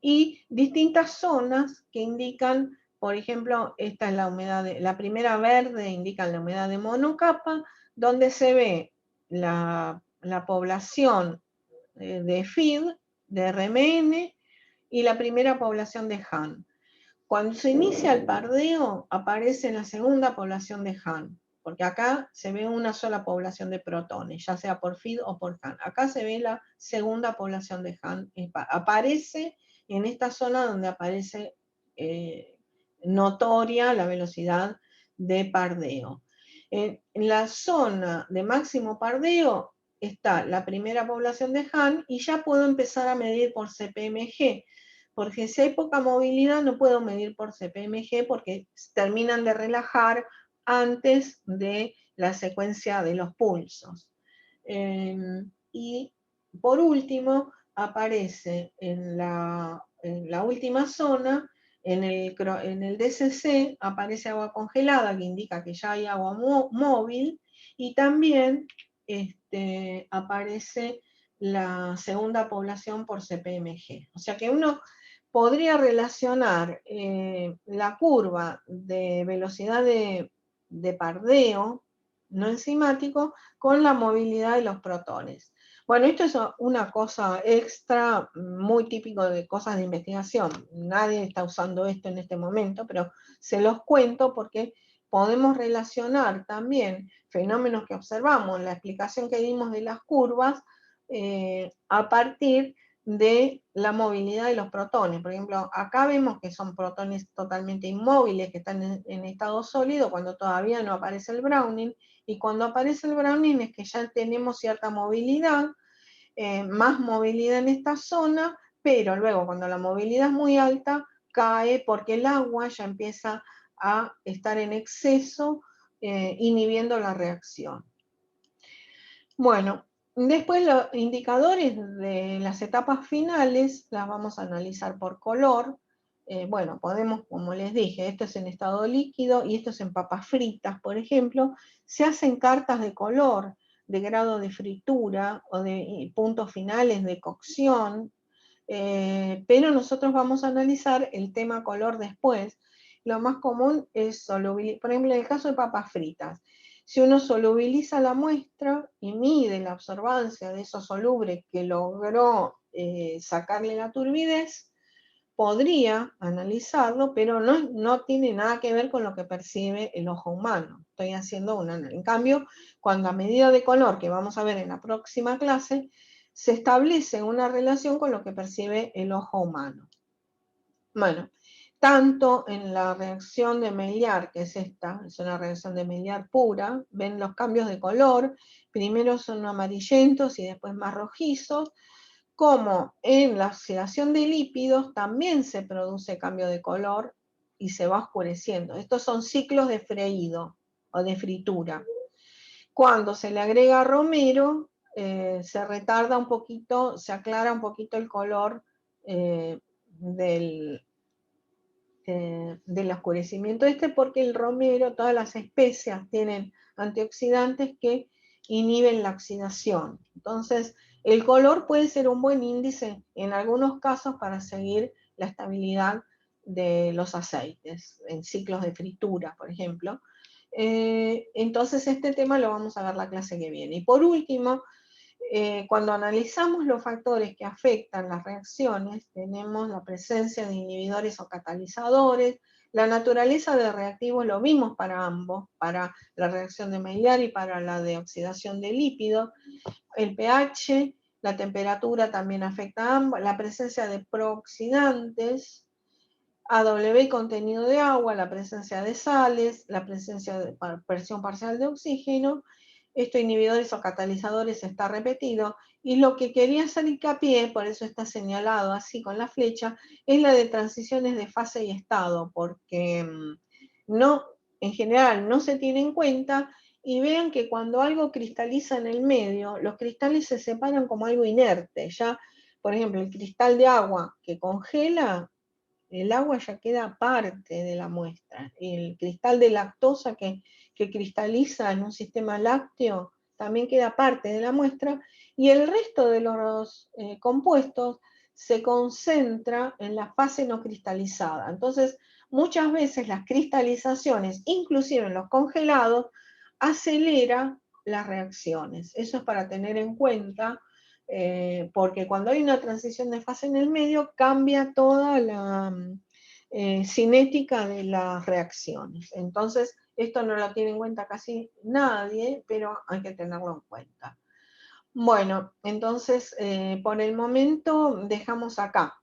S1: y distintas zonas que indican, por ejemplo, esta es la humedad, la primera verde indica la humedad de monocapa, donde se ve la población de FID, de RMN, y la primera población de Han. Cuando se inicia el pardeo, aparece la segunda población de Han, porque acá se ve una sola población de protones, ya sea por FID o por Han. Acá se ve la segunda población de Han, aparece en esta zona donde aparece notoria la velocidad de pardeo. En la zona de máximo pardeo está la primera población de Han y ya puedo empezar a medir por CPMG, porque si hay poca movilidad no puedo medir por CPMG porque terminan de relajar antes de la secuencia de los pulsos. Y por último, aparece en la última zona, en el DCC, aparece agua congelada, que indica que ya hay agua móvil, y también aparece la segunda población por CPMG. O sea que uno podría relacionar la curva de velocidad de pardeo no enzimático con la movilidad de los protones. Bueno, esto es una cosa extra, muy típico de cosas de investigación. Nadie está usando esto en este momento, pero se los cuento porque podemos relacionar también fenómenos que observamos, la explicación que dimos de las curvas, a partir de la movilidad de los protones. Por ejemplo, acá vemos que son protones totalmente inmóviles, que están en estado sólido cuando todavía no aparece el Browning, y cuando aparece el Browning es que ya tenemos cierta movilidad, más movilidad en esta zona, pero luego cuando la movilidad es muy alta, cae porque el agua ya empieza a estar en exceso, inhibiendo la reacción. Bueno, después los indicadores de las etapas finales las vamos a analizar por color. Bueno, podemos, como les dije, esto es en estado líquido y esto es en papas fritas, por ejemplo. Se hacen cartas de color, de grado de fritura o de puntos finales de cocción, pero nosotros vamos a analizar el tema color después. Lo más común es solubilizar, por ejemplo, en el caso de papas fritas, si uno solubiliza la muestra y mide la absorbancia de esos solubles que logró sacarle la turbidez, podría analizarlo, pero no tiene nada que ver con lo que percibe el ojo humano. Estoy haciendo un análisis. En cambio, cuando a medida de color, que vamos a ver en la próxima clase, se establece una relación con lo que percibe el ojo humano. Bueno, tanto en la reacción de Maillard, que es esta, es una reacción de Maillard pura, ven los cambios de color, primero son amarillentos y después más rojizos, como en la oxidación de lípidos también se produce cambio de color y se va oscureciendo. Estos son ciclos de freído o de fritura. Cuando se le agrega romero, se retarda un poquito, se aclara un poquito el color del oscurecimiento porque el romero, todas las especias tienen antioxidantes que inhiben la oxidación. Entonces, el color puede ser un buen índice en algunos casos para seguir la estabilidad de los aceites, en ciclos de fritura, por ejemplo. Entonces, este tema lo vamos a ver la clase que viene. Y por último, cuando analizamos los factores que afectan las reacciones, tenemos la presencia de inhibidores o catalizadores, la naturaleza de reactivos lo vimos para ambos, para la reacción de Maillard y para la de oxidación de lípidos, el pH, la temperatura también afecta a ambos, la presencia de prooxidantes, AW y contenido de agua, la presencia de sales, la presencia de presión parcial de oxígeno. Esto inhibidores o catalizadores está repetido, y lo que quería hacer hincapié, por eso está señalado así con la flecha, es la de transiciones de fase y estado, porque no, en general no se tiene en cuenta, y vean que cuando algo cristaliza en el medio, los cristales se separan como algo inerte. Ya, por ejemplo, el cristal de agua que congela, el agua ya queda parte de la muestra. El cristal de lactosa que cristaliza en un sistema lácteo también queda parte de la muestra, y el resto de los compuestos se concentra en la fase no cristalizada. Entonces, muchas veces las cristalizaciones, inclusive en los congelados, acelera las reacciones. Eso es para tener en cuenta, porque cuando hay una transición de fase en el medio, cambia toda la cinética de las reacciones. Entonces, esto no lo tiene en cuenta casi nadie, pero hay que tenerlo en cuenta. Bueno, entonces, por el momento dejamos acá.